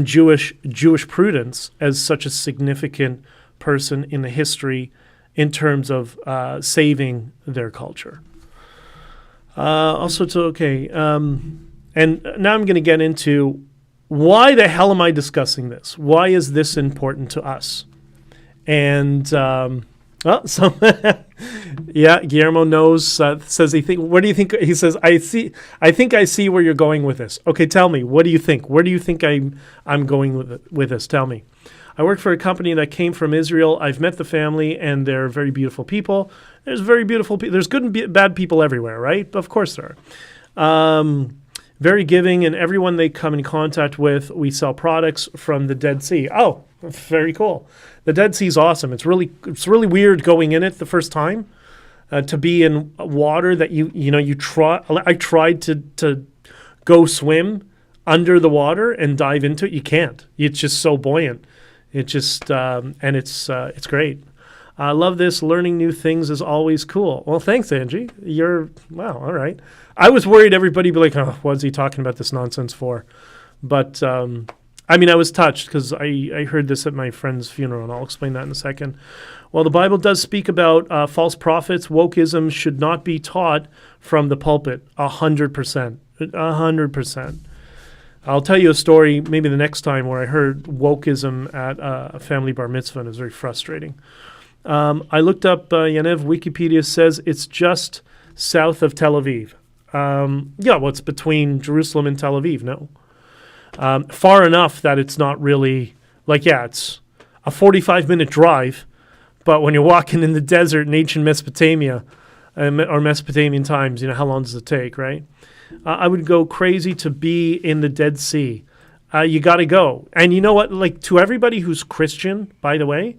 Jewish prudence as such a significant person in the history in terms of saving their culture. And now I'm going to get into why the hell am I discussing this? Why is this important to us? And Guillermo knows. Says he think. What do you think? He says, I think I see where you're going with this. Okay, tell me. What do you think? Where do you think I'm going with this? Tell me. I work for a company that came from Israel. I've met the family, and they're very beautiful people. There's very beautiful people. There's good and bad people everywhere, right? Of course there are. Very giving, and everyone they come in contact with, we sell products from the Dead Sea. Oh, very cool. The Dead Sea is awesome. It's really weird going in it the first time, to be in water that you try. I tried to go swim under the water and dive into it. You can't. It's just so buoyant. It just and it's great. I love this. Learning new things is always cool. Well, thanks, Angie. Wow. All right. I was worried everybody would be like, oh, what's he talking about this nonsense for? But, I was touched because I heard this at my friend's funeral, and I'll explain that in a second. Well, the Bible does speak about false prophets. Wokeism should not be taught from the pulpit. 100%. 100%. I'll tell you a story maybe the next time where I heard wokeism at a family bar mitzvah, and it was very frustrating. I looked up Yanev. Wikipedia says it's just south of Tel Aviv. It's between Jerusalem and Tel Aviv, no. Far enough that it's not really, it's a 45-minute drive, but when you're walking in the desert in ancient Mesopotamia, or Mesopotamian times, how long does it take, right? I would go crazy to be in the Dead Sea. You got to go. And you know what? To everybody who's Christian, by the way,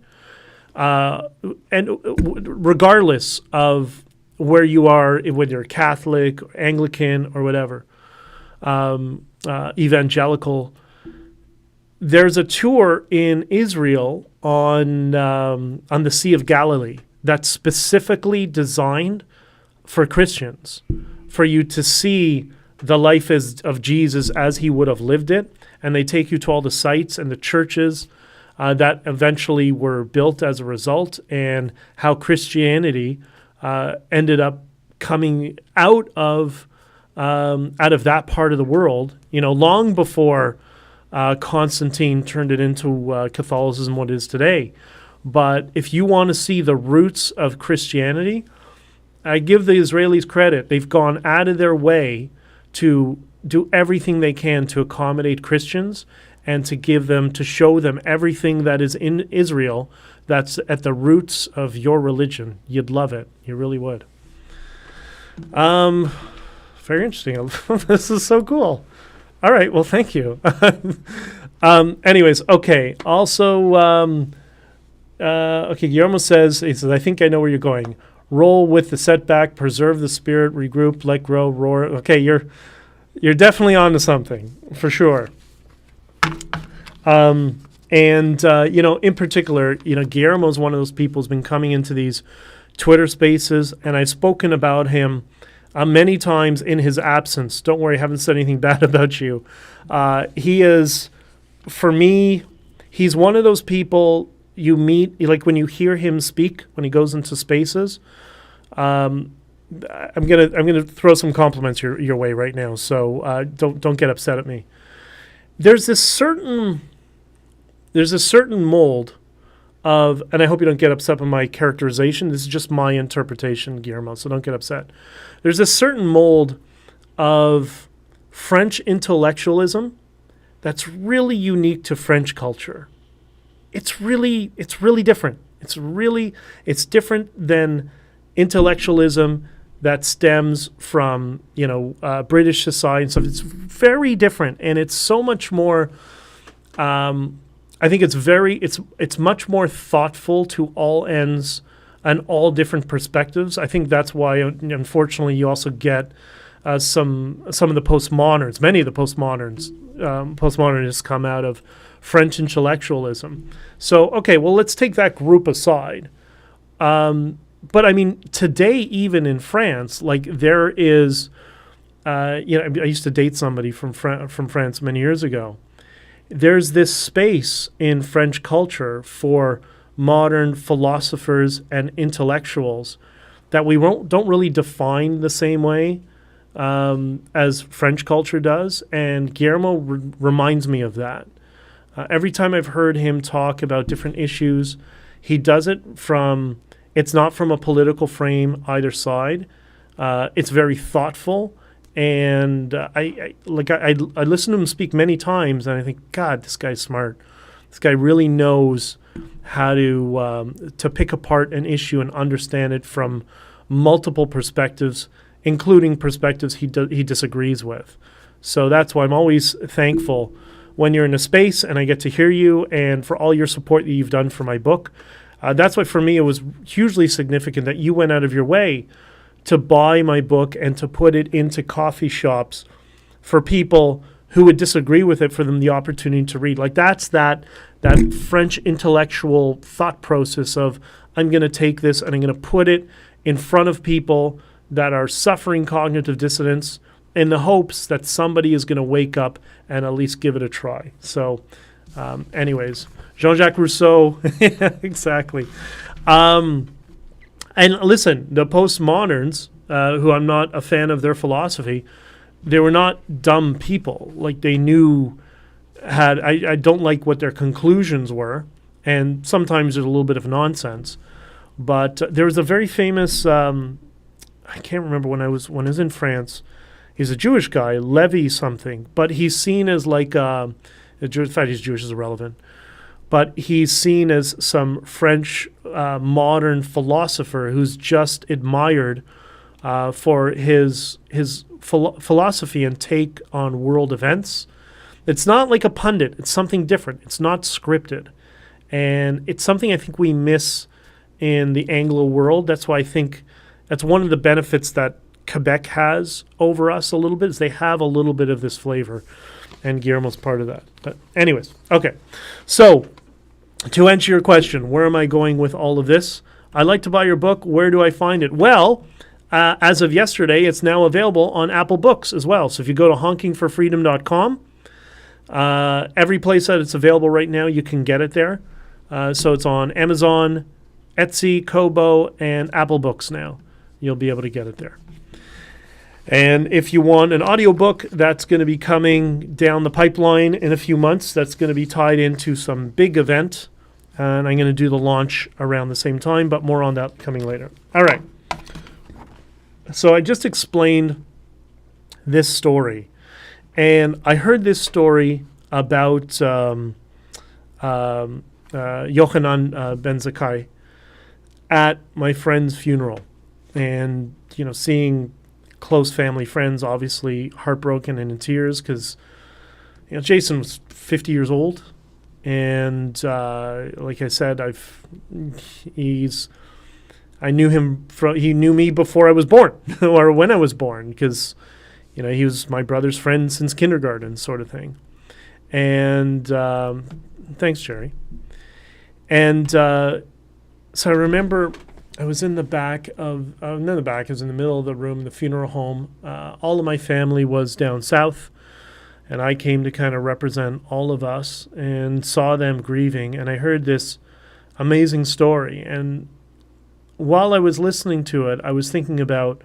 and regardless of where you are, whether you're Catholic, or Anglican, or whatever, evangelical, there's a tour in Israel on the Sea of Galilee that's specifically designed for Christians, for you to see the life of Jesus as he would have lived it, and they take you to all the sites and the churches that eventually were built as a result, and how Christianity ended up coming out of that part of the world, long before Constantine turned it into Catholicism, what it is today. But if you want to see the roots of Christianity, I give the Israelis credit. They've gone out of their way to do everything they can to accommodate Christians and to show them everything that is in Israel that's at the roots of your religion. You'd love it. You really would. Very interesting. This is so cool. All right. Well, thank you. Anyways, okay. Also, okay, Guillermo says, I think I know where you're going. Roll with the setback, preserve the spirit, regroup, let grow, roar. Okay, you're definitely onto something, for sure. In particular, Guillermo's one of those people who's been coming into these Twitter spaces, and I've spoken about him many times in his absence. Don't worry, I haven't said anything bad about you. He is, for me, he's one of those people you meet, like when you hear him speak, when he goes into spaces. I'm gonna throw some compliments your way right now, so don't get upset at me. There's a certain mold of, and I hope you don't get upset with my characterization. This is just my interpretation, Guillermo, so don't get upset. There's a certain mold of French intellectualism that's really unique to French culture. It's really different. It's different than intellectualism that stems from British society and stuff. It's very different, and it's so much more. I think it's much more thoughtful to all ends and all different perspectives. I think that's why, unfortunately, you also get some of the postmoderns. Many of the postmodernists come out of French intellectualism. So, okay, well, let's take that group aside. But I mean, today, even in France, like there is, I used to date somebody from France many years ago. There's this space in French culture for modern philosophers and intellectuals that we don't really define the same way as French culture does. And Guillermo reminds me of that. Every time I've heard him talk about different issues, he does it it's not from a political frame either side. It's very thoughtful. And I listen to him speak many times, and I think, God, this guy's smart. This guy really knows how to pick apart an issue and understand it from multiple perspectives, including perspectives he disagrees with. So that's why I'm always thankful when you're in a space and I get to hear you, and for all your support that you've done for my book. That's why for me it was hugely significant that you went out of your way to buy my book and to put it into coffee shops for people who would disagree with it, for them the opportunity to read. Like that's that French intellectual thought process of, I'm going to take this and I'm going to put it in front of people that are suffering cognitive dissonance in the hopes that somebody is going to wake up and at least give it a try. So anyways, Jean-Jacques Rousseau, exactly. And listen, the postmoderns, who I'm not a fan of their philosophy, they were not dumb people. Like they I don't like what their conclusions were, and sometimes there's a little bit of nonsense. But there was a very famous, I can't remember when I was in France. He's a Jewish guy, Levi something, but he's seen as like in fact, he's Jewish is irrelevant. But he's seen as some French modern philosopher who's just admired for his philosophy and take on world events. It's not like a pundit. It's something different. It's not scripted. And it's something I think we miss in the Anglo world. That's why I think that's one of the benefits that Quebec has over us a little bit, is they have a little bit of this flavor. And Guillermo's part of that. But anyways, okay. So to answer your question, where am I going with all of this? I'd like to buy your book. Where do I find it? Well, as of yesterday, it's now available on Apple Books as well. So if you go to honkingforfreedom.com, every place that it's available right now, you can get it there. So it's on Amazon, Etsy, Kobo, and Apple Books now. You'll be able to get it there. And if you want an audiobook, that's going to be coming down the pipeline in a few months. That's going to be tied into some big event. And I'm going to do the launch around the same time, but more on that coming later. All right. So I just explained this story, and I heard this story about Yochanan ben Zakkai at my friend's funeral, and seeing close family friends, obviously heartbroken and in tears because Jason was 50 years old, and like I said, I knew him he knew me before I was born or when I was born because he was my brother's friend since kindergarten, sort of thing. And thanks, Jerry. And so I remember I was in the back of, not in the back, I was in the middle of the room, the funeral home. All of my family was down south, and I came to kind of represent all of us and saw them grieving. And I heard this amazing story. And while I was listening to it, I was thinking about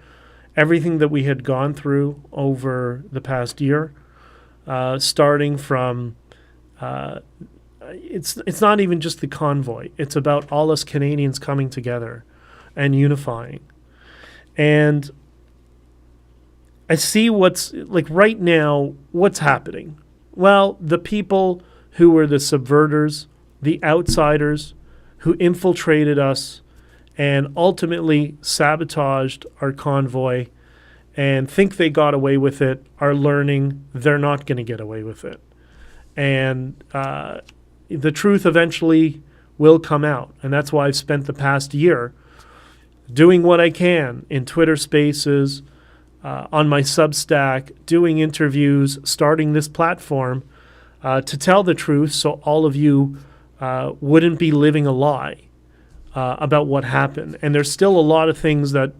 everything that we had gone through over the past year, starting from it's not even just the convoy. It's about all us Canadians coming together and unifying. And I see what's like right now, what's happening. Well, the people who were the subverters, the outsiders who infiltrated us and ultimately sabotaged our convoy and think they got away with it are learning they're not going to get away with it. And the truth eventually will come out. And that's why I've spent the past year doing what I can in Twitter Spaces, on my Substack, doing interviews, starting this platform to tell the truth so all of you wouldn't be living a lie about what happened. And there's still a lot of things that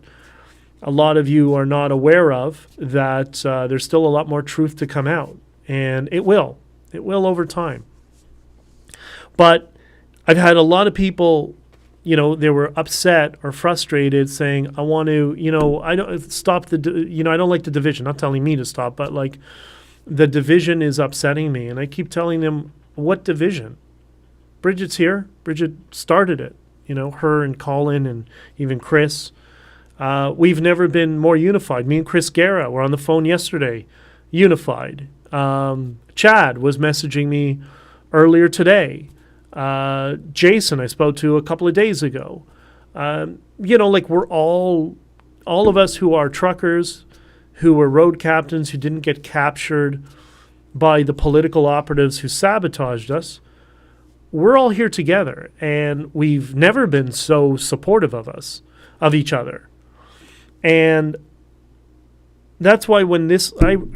a lot of you are not aware of, that there's still a lot more truth to come out. And it will. It will over time. But I've had a lot of people, they were upset or frustrated saying, I want to, I don't stop I don't like the division, not telling me to stop, but like the division is upsetting me. And I keep telling them, what division? Bridget's here. Bridget started it, her and Colin and even Chris. We've never been more unified. Me and Chris Guerra were on the phone yesterday, unified. Chad was messaging me earlier today. Jason I spoke to a couple of days ago. We're all of us who are truckers, who were road captains, who didn't get captured by the political operatives who sabotaged us. We're all here together, and we've never been so supportive of each other. And that's why when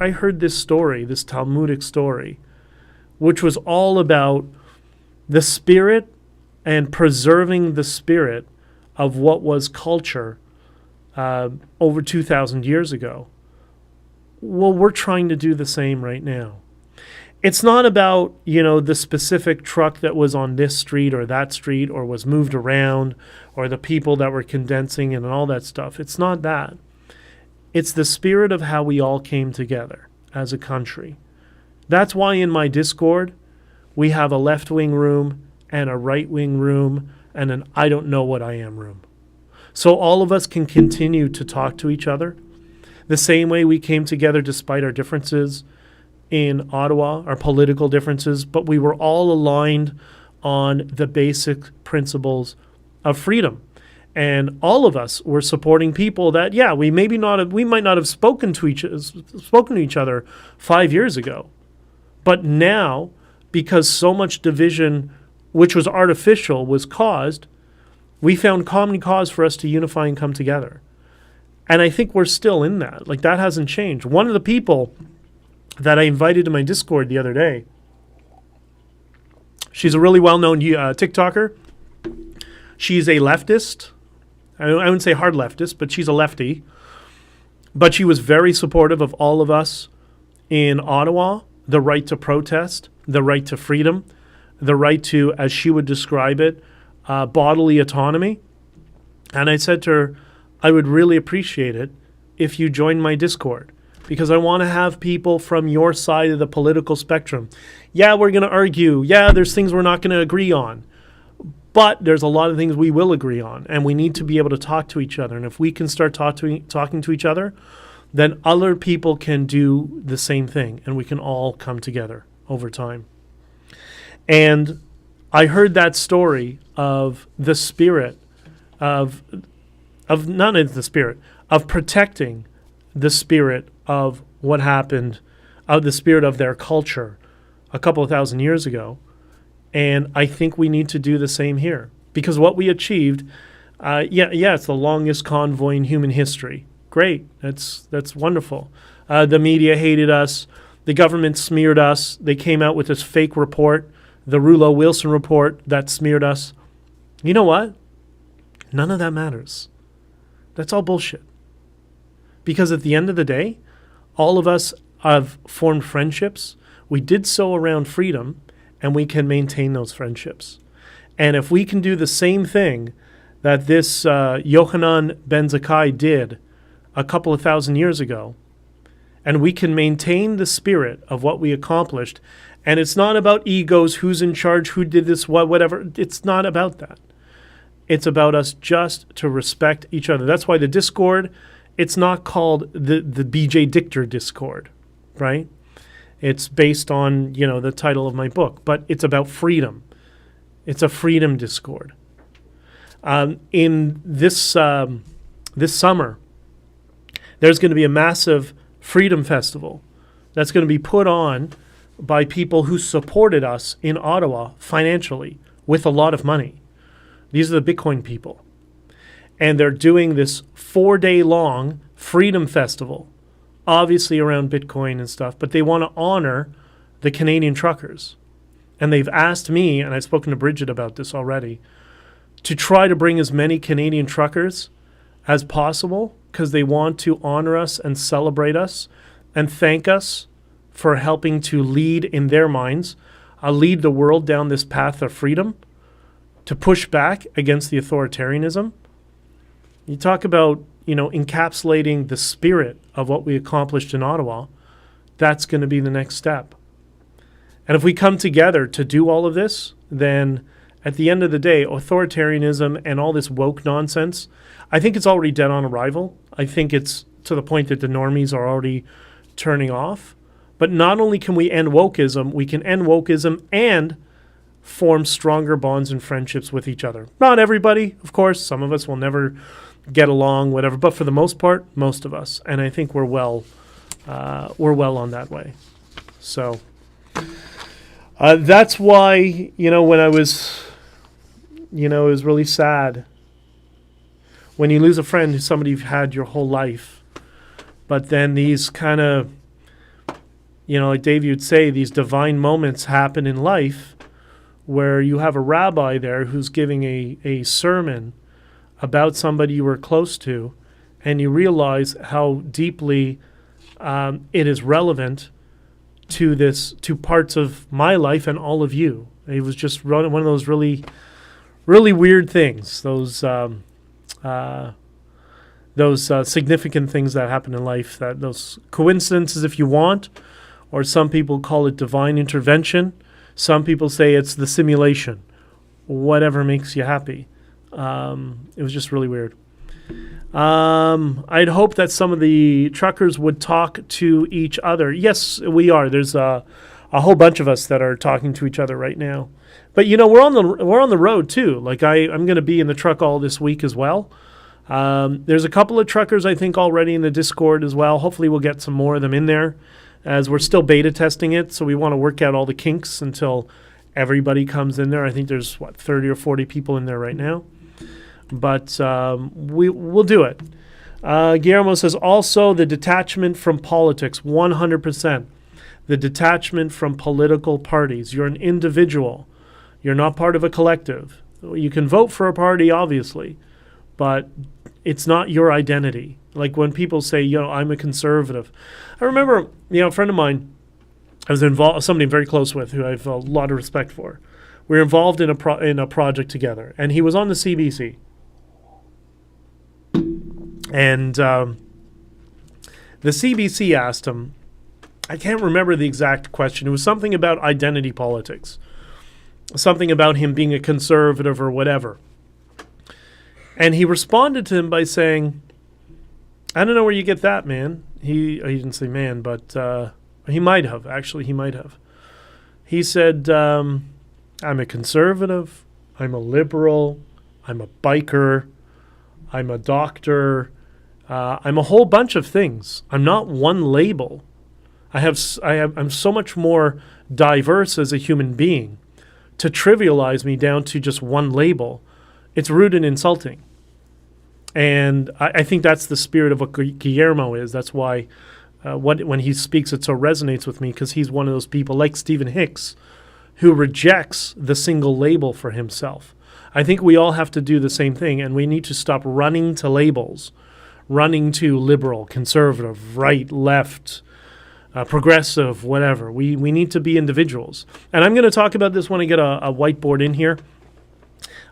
I heard this story, this Talmudic story, which was all about the spirit and preserving the spirit of what was culture over 2,000 years ago. Well, we're trying to do the same right now. It's not about, the specific truck that was on this street or that street or was moved around or the people that were condensing and all that stuff. It's not that. It's the spirit of how we all came together as a country. That's why in my Discord, we have a left-wing room and a right-wing room and an I don't know what I am room. So all of us can continue to talk to each other the same way we came together despite our differences in Ottawa, our political differences, but we were all aligned on the basic principles of freedom. And all of us were supporting people that, we might not have spoken to each other 5 years ago. But now, because so much division, which was artificial, was caused, we found common cause for us to unify and come together. And I think we're still in that. Like, that hasn't changed. One of the people that I invited to my Discord the other day, she's a really well-known TikToker. She's a leftist. I wouldn't say hard leftist, but she's a lefty. But she was very supportive of all of us in Ottawa, the right to protest, the right to freedom, the right to, as she would describe it, bodily autonomy. And I said to her, I would really appreciate it if you joined my Discord, because I want to have people from your side of the political spectrum. Yeah, we're going to argue. Yeah, there's things we're not going to agree on. But there's a lot of things we will agree on, and we need to be able to talk to each other. And if we can start talking to each other, then other people can do the same thing, and we can all come together over time. And I heard that story of the spirit of not in the spirit of protecting the spirit of what happened, of the spirit of their culture a couple of thousand years ago. And I think we need to do the same here, because what we achieved, it's the longest convoy in human history. Great, that's wonderful. The media hated us. The government smeared us. They came out with this fake report, the Rouleau-Wilson report that smeared us. You know what? None of that matters. That's all bullshit. Because at the end of the day, all of us have formed friendships. We did so around freedom, and we can maintain those friendships. And if we can do the same thing that this Yochanan ben Zakkai did a couple of thousand years ago, and we can maintain the spirit of what we accomplished, and it's not about egos, who's in charge, who did this, whatever. It's not about that. It's about us just to respect each other. That's why the Discord, it's not called the BJdichter Discord, right? It's based on, the title of my book, but it's about freedom. It's a freedom Discord. In this summer, there's going to be a massive freedom festival that's going to be put on by people who supported us in Ottawa financially with a lot of money. These are the Bitcoin people. And they're doing this 4-day-long freedom festival, obviously around Bitcoin and stuff, but they want to honor the Canadian truckers. And they've asked me, and I've spoken to Bridget about this already, to try to bring as many Canadian truckers as possible, because they want to honor us and celebrate us and thank us for helping to lead, in their minds, lead the world down this path of freedom, to push back against the authoritarianism. You talk about, encapsulating the spirit of what we accomplished in Ottawa. That's going to be the next step. And if we come together to do all of this, then at the end of the day, authoritarianism and all this woke nonsense, I think it's already dead on arrival. I think it's to the point that the normies are already turning off. But not only can we end wokeism, we can end wokeism and form stronger bonds and friendships with each other. Not everybody, of course. Some of us will never get along, whatever. But for the most part, most of us. And I think we're well on that way. So that's why, when I was, it was really sad when you lose a friend who's somebody you've had your whole life. But then these kind of, like Dave would say, these divine moments happen in life where you have a rabbi there who's giving a sermon about somebody you were close to, and you realize how deeply it is relevant to parts of my life and all of you. It was just one of those really, really weird things, those significant things that happen in life, that those coincidences, if you want, or some people call it divine intervention. Some people say it's the simulation. Whatever makes you happy. It was just really weird. I'd hope that some of the truckers would talk to each other. Yes, we are. There's a whole bunch of us that are talking to each other right now. But we're on the road too. Like I'm going to be in the truck all this week as well. There's a couple of truckers I think already in the Discord as well. Hopefully we'll get some more of them in there, as we're still beta testing it. So we want to work out all the kinks until everybody comes in there. I think there's 30 or 40 people in there right now. But we'll do it. Guillermo says, also the detachment from politics, 100%. The detachment from political parties. You're an individual. You're not part of a collective. You can vote for a party, obviously, but it's not your identity. Like when people say, I'm a conservative. I remember, a friend of mine, I was involved, somebody I'm very close with, who I have a lot of respect for. We were involved in a project together, and he was on the CBC. And the CBC asked him, I can't remember the exact question. It was something about identity politics. something about him being a conservative or whatever. And he responded to him by saying, I don't know where you get that, man. He didn't say man, but he might have. Actually, he might have. He said, I'm a conservative, I'm a liberal, I'm a biker, I'm a doctor, I'm a whole bunch of things. I'm not one label. I'm so much more diverse as a human being. To trivialize me down to just one label, it's rude and insulting. And I think that's the spirit of what Guillermo is. That's why when he speaks, it so resonates with me, because he's one of those people, like Stephen Hicks, who rejects the single label for himself. I think we all have to do the same thing, and we need to stop running to labels, running to liberal, conservative, right, left, progressive, whatever. We need to be individuals. And I'm going to talk about this when I get a whiteboard in here.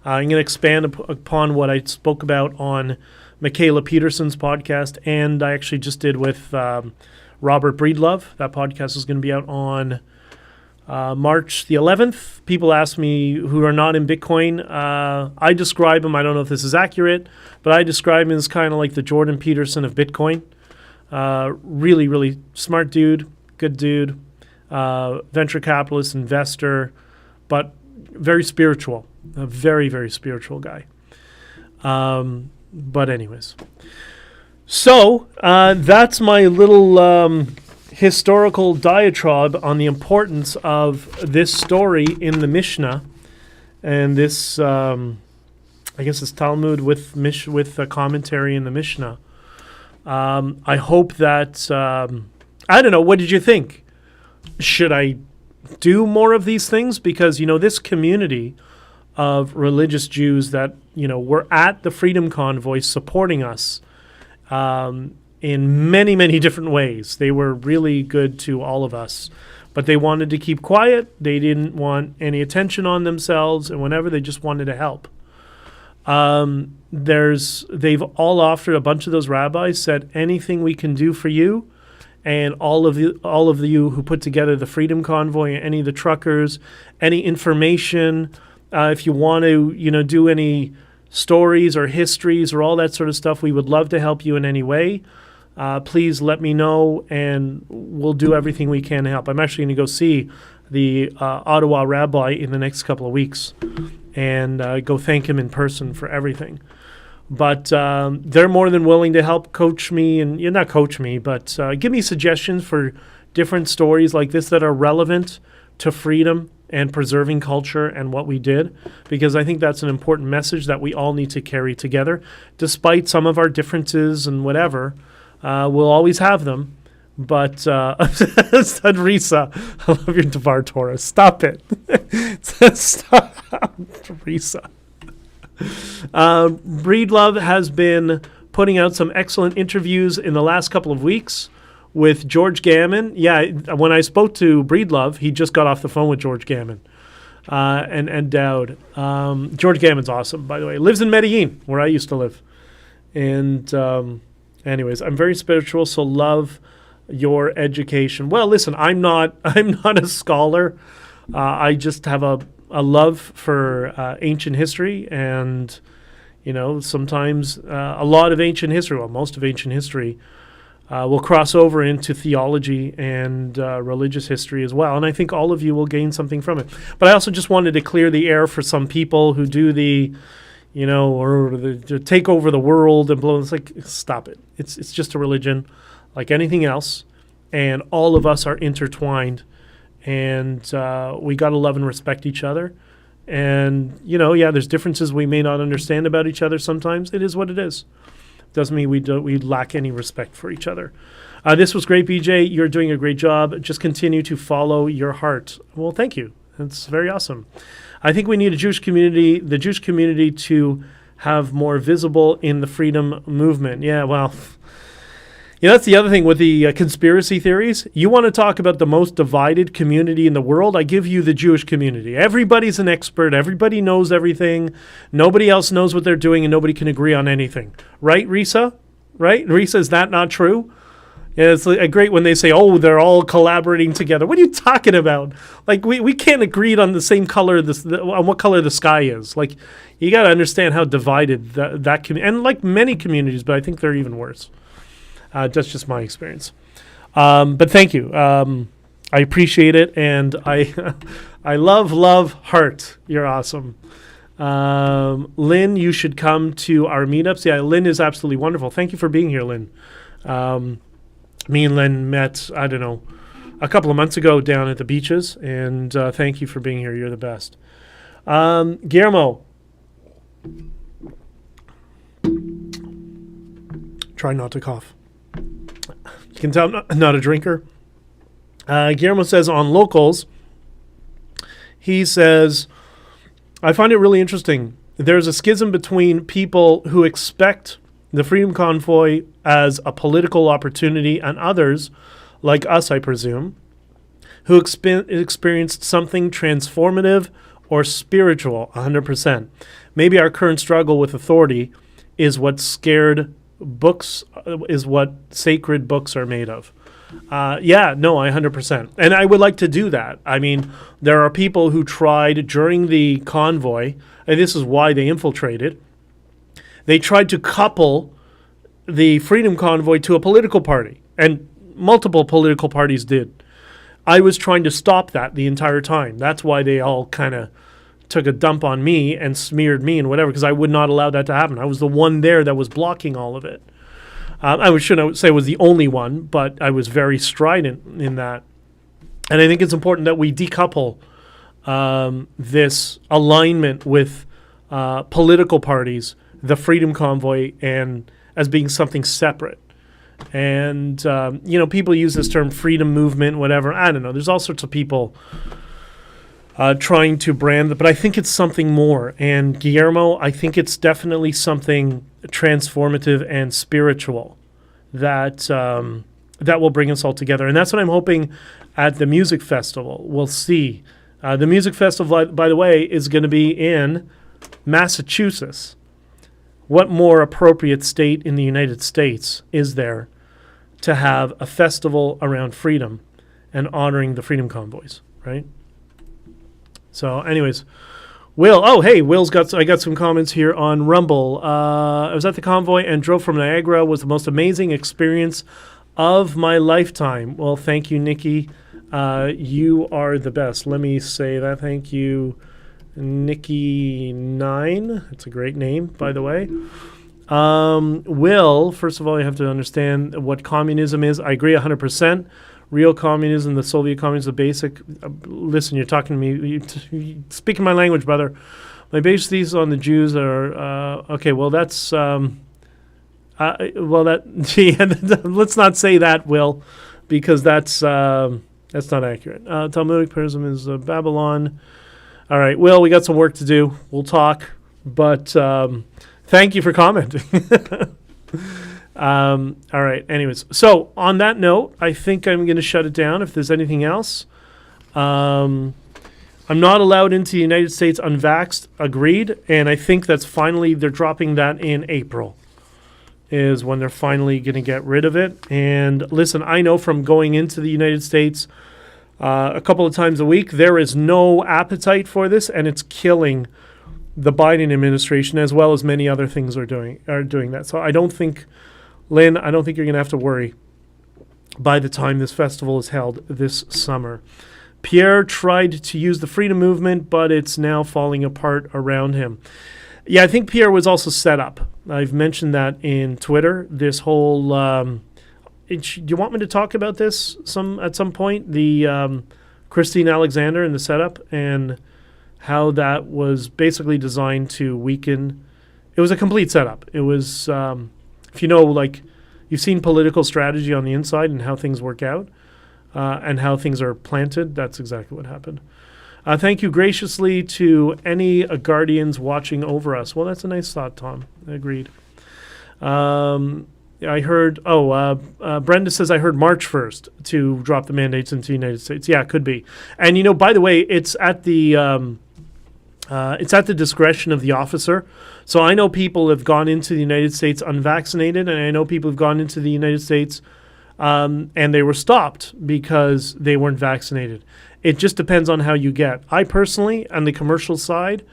I'm going to expand upon what I spoke about on Michaela Peterson's podcast, and I actually just did with Robert Breedlove. That podcast is going to be out on March the 11th. People ask me who are not in Bitcoin. I describe him, I don't know if this is accurate, but I describe him as kind of like the Jordan Peterson of Bitcoin. Really, really smart dude, good dude, venture capitalist, investor, but very spiritual, a very, very spiritual guy. But anyways, so that's my little historical diatribe on the importance of this story in the Mishnah and this, I guess it's Talmud with a commentary in the Mishnah. I hope that, I don't know, what did you think? Should I do more of these things? Because, this community of religious Jews that, were at the Freedom Convoy supporting us in many, many different ways. They were really good to all of us. But they wanted to keep quiet. They didn't want any attention on themselves. And whenever, they just wanted to help. They've all offered, a bunch of those rabbis said, anything we can do for you, and all of you who put together the Freedom Convoy, any of the truckers, any information, if you want to, do any stories or histories or all that sort of stuff, we would love to help you in any way. Please let me know, and we'll do everything we can to help. I'm actually going to go see the Ottawa rabbi in the next couple of weeks and go thank him in person for everything. But they're more than willing to help coach me, and not coach me, but give me suggestions for different stories like this that are relevant to freedom and preserving culture and what we did, because I think that's an important message that we all need to carry together. Despite some of our differences and whatever, we'll always have them. But said Risa, I love your Devar Torah. Stop it. Stop, Risa. Breedlove has been putting out some excellent interviews in the last couple of weeks with George Gammon. Yeah, when I spoke to Breedlove, he just got off the phone with George Gammon and Dowd. George Gammon's awesome, by the way. Lives in Medellin, where I used to live. And anyways, I'm very spiritual, so love your education. Well, listen, I'm not a scholar. I just have a love for ancient history, and sometimes a lot of ancient history, well, most of ancient history, will cross over into theology and religious history as well. And I think all of you will gain something from it. But I also just wanted to clear the air for some people who do the take over the world and blow. It's like, stop it. It's just a religion like anything else, and all of us are intertwined, and we got to love and respect each other. And, there's differences we may not understand about each other sometimes. It is what it is. Doesn't mean we lack any respect for each other. This was great, BJ. You're doing a great job. Just continue to follow your heart. Well, thank you. That's very awesome. I think we need the Jewish community to have more visible in the freedom movement. Yeah, well, that's the other thing with the conspiracy theories. You want to talk about the most divided community in the world? I give you the Jewish community. Everybody's an expert. Everybody knows everything. Nobody else knows what they're doing, and nobody can agree on anything. Right, Risa? Right? Risa, is that not true? Yeah, it's great when they say, "Oh, they're all collaborating together." What are you talking about? Like, we can't agree on the same color, on what color the sky is. Like, you got to understand how divided that community, and like many communities, but I think they're even worse. That's just my experience. But thank you. I appreciate it, and I love heart. You're awesome. Lynn, you should come to our meetups. Yeah, Lynn is absolutely wonderful. Thank you for being here, Lynn. Me and Lynn met, I don't know, a couple of months ago down at the beaches, and thank you for being here. You're the best. Guillermo. Try not to cough. You can tell I'm not a drinker. Guillermo says on locals, he says, I find it really interesting. There's a schism between people who expect the Freedom Convoy as a political opportunity and others, like us, I presume, who experienced something transformative or spiritual, 100%. Maybe our current struggle with authority is what sacred books are made of. Yeah, no, I 100%. And I would like to do that. I mean, there are people who tried during the convoy, and this is why they infiltrated. They tried to couple the Freedom Convoy to a political party, and multiple political parties did. I was trying to stop that the entire time. That's why they all kind of took a dump on me and smeared me and whatever, because I would not allow that to happen. I was the one there that was blocking all of it. I shouldn't say I was the only one, but I was very strident in that. And I think it's important that we decouple this alignment with political parties, the Freedom Convoy, and as being something separate. And, people use this term freedom movement, whatever. I don't know. There's all sorts of people trying to brand it, but I think it's something more. And Guillermo, I think it's definitely something transformative and spiritual that will bring us all together. And that's what I'm hoping at the music festival. We'll see. The music festival, by the way, is going to be in Massachusetts. What more appropriate state in the United States is there to have a festival around freedom and honoring the Freedom Convoys, right? So anyways, Will, I got some comments here on Rumble. I was at the convoy and drove from Niagara. Was the most amazing experience of my lifetime. Well, thank you, Nikki. You are the best. Let me say that. Thank you, Nikki9. It's a great name, by the way. Will, first of all, you have to understand what communism is. I agree 100%. Real communism, the Soviet communism, the basic. Listen, you're talking to me. You speaking my language, brother. My basic thesis on the Jews are okay. Well, that's let's not say that, Will, because that's not accurate. Talmudic Buddhism is Babylon. All right, Will, we got some work to do. We'll talk, but thank you for commenting. All right. Anyways, so on that note, I think I'm going to shut it down. If there's anything else, I'm not allowed into the United States unvaxxed. Agreed. And I think that's finally, they're dropping that in April is when they're finally going to get rid of it. And listen, I know from going into the United States a couple of times a week, there is no appetite for this, and it's killing the Biden administration as well as many other things are doing that. So I don't think, Lynn, you're going to have to worry by the time this festival is held this summer. Pierre tried to use the freedom movement, but it's now falling apart around him. Yeah, I think Pierre was also set up. I've mentioned that in Twitter. This whole, do you want me to talk about this at some point? The Christine Alexander and the setup and how that was basically designed to weaken. It was a complete setup. It was, if you know, like, you've seen political strategy on the inside and how things work out and how things are planted. That's exactly what happened. Thank you graciously to any guardians watching over us. Well, that's a nice thought, Tom. I agreed. I heard, Brenda says, I heard March 1st to drop the mandates into the United States. Yeah, it could be. And, by the way, it's at the discretion of the officer. So I know people have gone into the United States unvaccinated, and I know people have gone into the United States and they were stopped because they weren't vaccinated. It just depends on how you get. I personally, on the commercial side,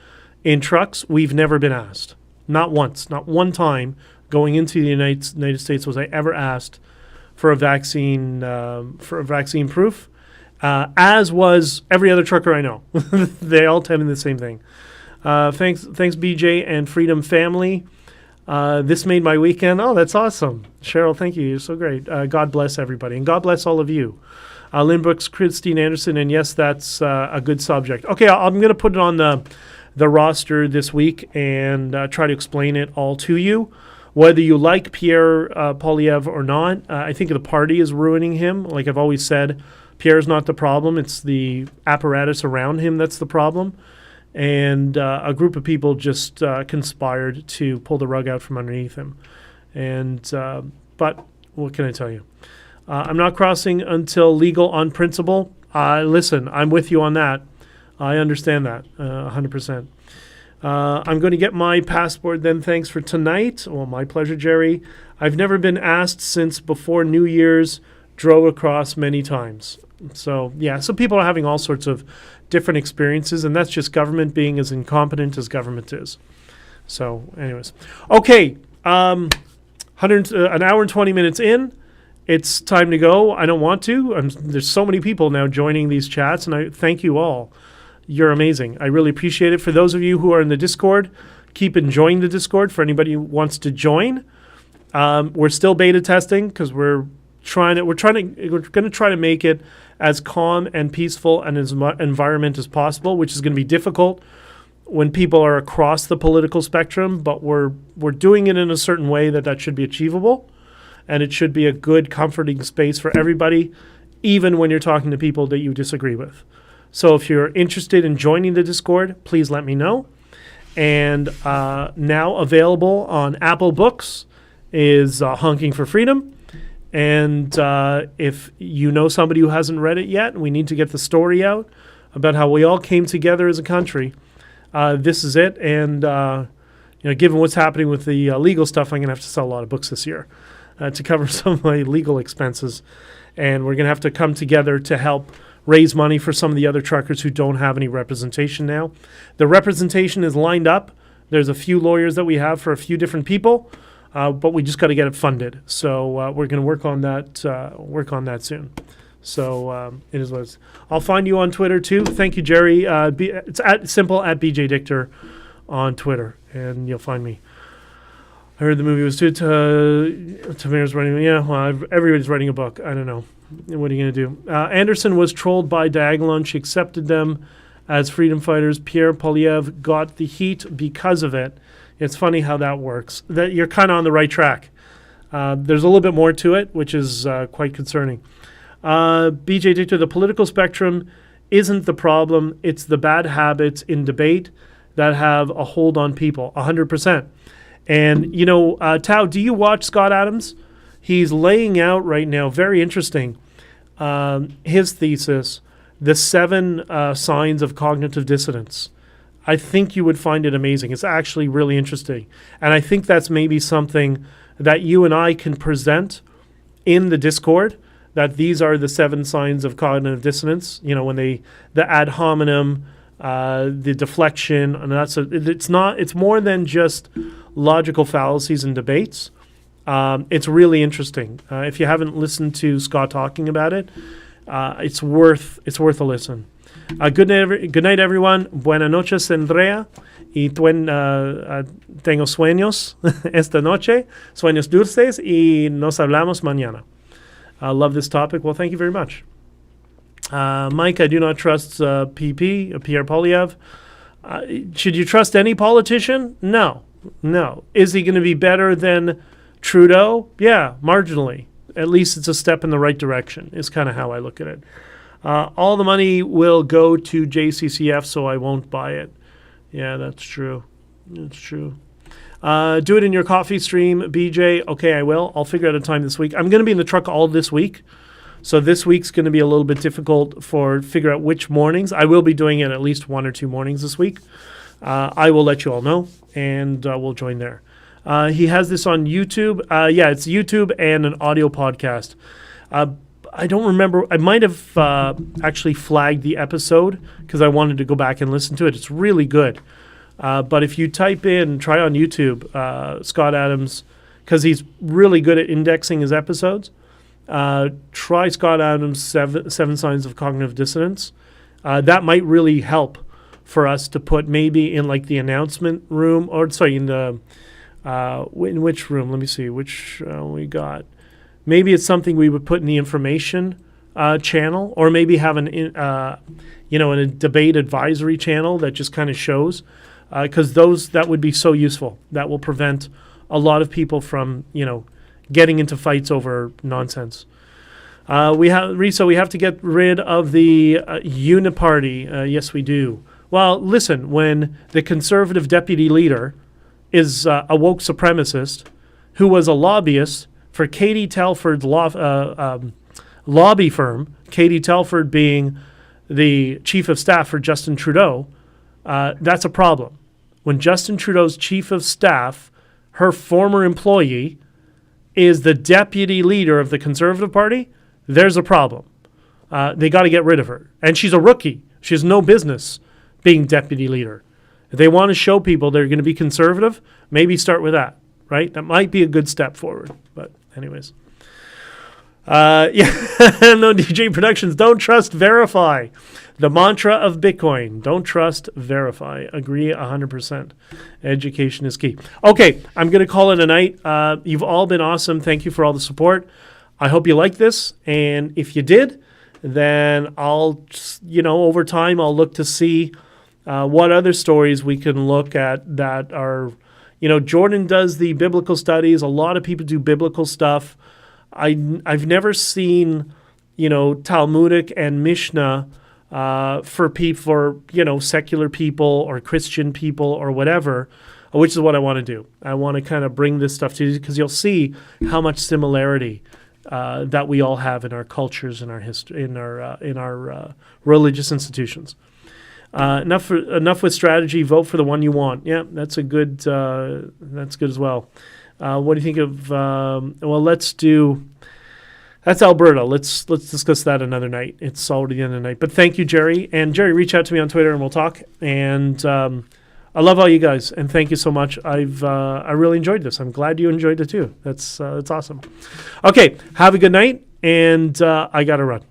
in trucks, we've never been asked. Not once, not one time going into the United States was I ever asked for a vaccine proof, as was every other trucker I know. They all tell me the same thing. Thanks, BJ and Freedom family. This made my weekend. Oh, that's awesome. Cheryl, thank you. You're so great. God bless everybody. And God bless all of you. Lynn Brooks, Christine Anderson, and yes, that's a good subject. Okay, I'm going to put it on the roster this week and try to explain it all to you. Whether you like Pierre Poilievre or not, I think the party is ruining him. Like I've always said, Pierre's not the problem. It's the apparatus around him that's the problem. And a group of people just conspired to pull the rug out from underneath him. And but what can I tell you? I'm not crossing until legal on principle. Listen, I'm with you on that. I understand that 100%. I'm going to get my passport then. Thanks for tonight. Well, my pleasure, Jerry. I've never been asked since before New Year's. Drove across many times. So, yeah, so people are having all sorts of different experiences, and that's just government being as incompetent as government is. So, anyways. Okay, an hour and 20 minutes in. It's time to go. I don't want to. There's so many people now joining these chats, and I thank you all. You're amazing. I really appreciate it. For those of you who are in the Discord, keep enjoying the Discord. For anybody who wants to join, we're still beta testing because we're going to try to make it as calm and peaceful an environment as possible, which is going to be difficult when people are across the political spectrum. But we're doing it in a certain way that should be achievable, and it should be a good, comforting space for everybody, even when you're talking to people that you disagree with. So if you're interested in joining the Discord, please let me know. And now available on Apple Books is Honking for Freedom. And if you know somebody who hasn't read it yet, we need to get the story out about how we all came together as a country. This is it. And given what's happening with the legal stuff, I'm going to have to sell a lot of books this year to cover some of my legal expenses. And we're going to have to come together to help raise money for some of the other truckers who don't have any representation now. The representation is lined up. There's a few lawyers that we have for a few different people, but we just got to get it funded. So we're going to work on that soon. So it is what it is. I'll find you on Twitter too. Thank you, Jerry. It's simple at BJdichter on Twitter, and you'll find me. I heard the movie was too. Tamir's writing. Yeah, well, everybody's writing a book. I don't know. What are you going to do? Anderson was trolled by Diagolon. She accepted them as freedom fighters. Pierre Poilievre got the heat because of it. It's funny how that works. That you're kind of on the right track. There's a little bit more to it, which is quite concerning. BJdichter, the political spectrum isn't the problem. It's the bad habits in debate that have a hold on people, 100%. And, Tao, do you watch Scott Adams? He's laying out right now, very interesting, his thesis, the 7 signs of cognitive dissonance. I think you would find it amazing. It's actually really interesting. And I think that's maybe something that you and I can present in the Discord, that these are the 7 signs of cognitive dissonance. When the ad hominem, the deflection, and it's more than just logical fallacies and debates. It's really interesting. If you haven't listened to Scott talking about it, it's worth a listen. Good night, everyone. Buenas noches, Andrea. Y tengo sueños esta noche, sueños dulces, y nos hablamos mañana. I love this topic. Well, thank you very much. Mike, I do not trust Pierre Poilievre. Should you trust any politician? No. Is he going to be better than Trudeau? Yeah, marginally. At least it's a step in the right direction, is kind of how I look at it. All the money will go to JCCF, so I won't buy it. Yeah, that's true. That's true. Do it in your coffee stream, BJ. Okay, I will. I'll figure out a time this week. I'm going to be in the truck all this week. So this week's going to be a little bit difficult for figure out which mornings. I will be doing it at least 1 or 2 mornings this week. I will let you all know, and we'll join there. He has this on YouTube. Yeah, it's YouTube and an audio podcast. I don't remember. I might have actually flagged the episode because I wanted to go back and listen to it. It's really good. But if you try on YouTube, Scott Adams, because he's really good at indexing his episodes, try Scott Adams' Seven Signs of Cognitive Dissonance. That might really help for us to put maybe in like the announcement room, or sorry, in the in which room? Let me see which we got. Maybe it's something we would put in the information channel, or maybe have in a debate advisory channel that just kind of shows, because that would be so useful. That will prevent a lot of people from getting into fights over nonsense. We have to get rid of the uniparty. Yes, we do. Well, listen, when the Conservative deputy leader is a woke supremacist who was a lobbyist for Katie Telford's lobby firm, Katie Telford being the chief of staff for Justin Trudeau, that's a problem. When Justin Trudeau's chief of staff, her former employee, is the deputy leader of the Conservative Party, there's a problem. They got to get rid of her. And she's a rookie. She has no business being deputy leader. If they want to show people they're going to be conservative, maybe start with that, right? That might be a good step forward. But anyways. No, DJ Productions, don't trust, verify. The mantra of Bitcoin, don't trust, verify. Agree 100%. Education is key. Okay, I'm going to call it a night. You've all been awesome. Thank you for all the support. I hope you like this. And if you did, then I'll, over time, I'll look to see what other stories we can look at that are, Jordan does the biblical studies. A lot of people do biblical stuff. I've never seen, Talmudic and Mishnah for secular people or Christian people or whatever, which is what I want to do. I want to kind of bring this stuff to you because you'll see how much similarity that we all have in our cultures, in our history, in our religious institutions. Enough with strategy. Vote for the one you want. Yeah, that's good as well. What do you think of? Let's do. That's Alberta. Let's discuss that another night. It's already the end of the night. But thank you, Jerry. And Jerry, reach out to me on Twitter and we'll talk. And I love all you guys. And thank you so much. I really enjoyed this. I'm glad you enjoyed it too. That's awesome. Okay, have a good night. And I gotta run.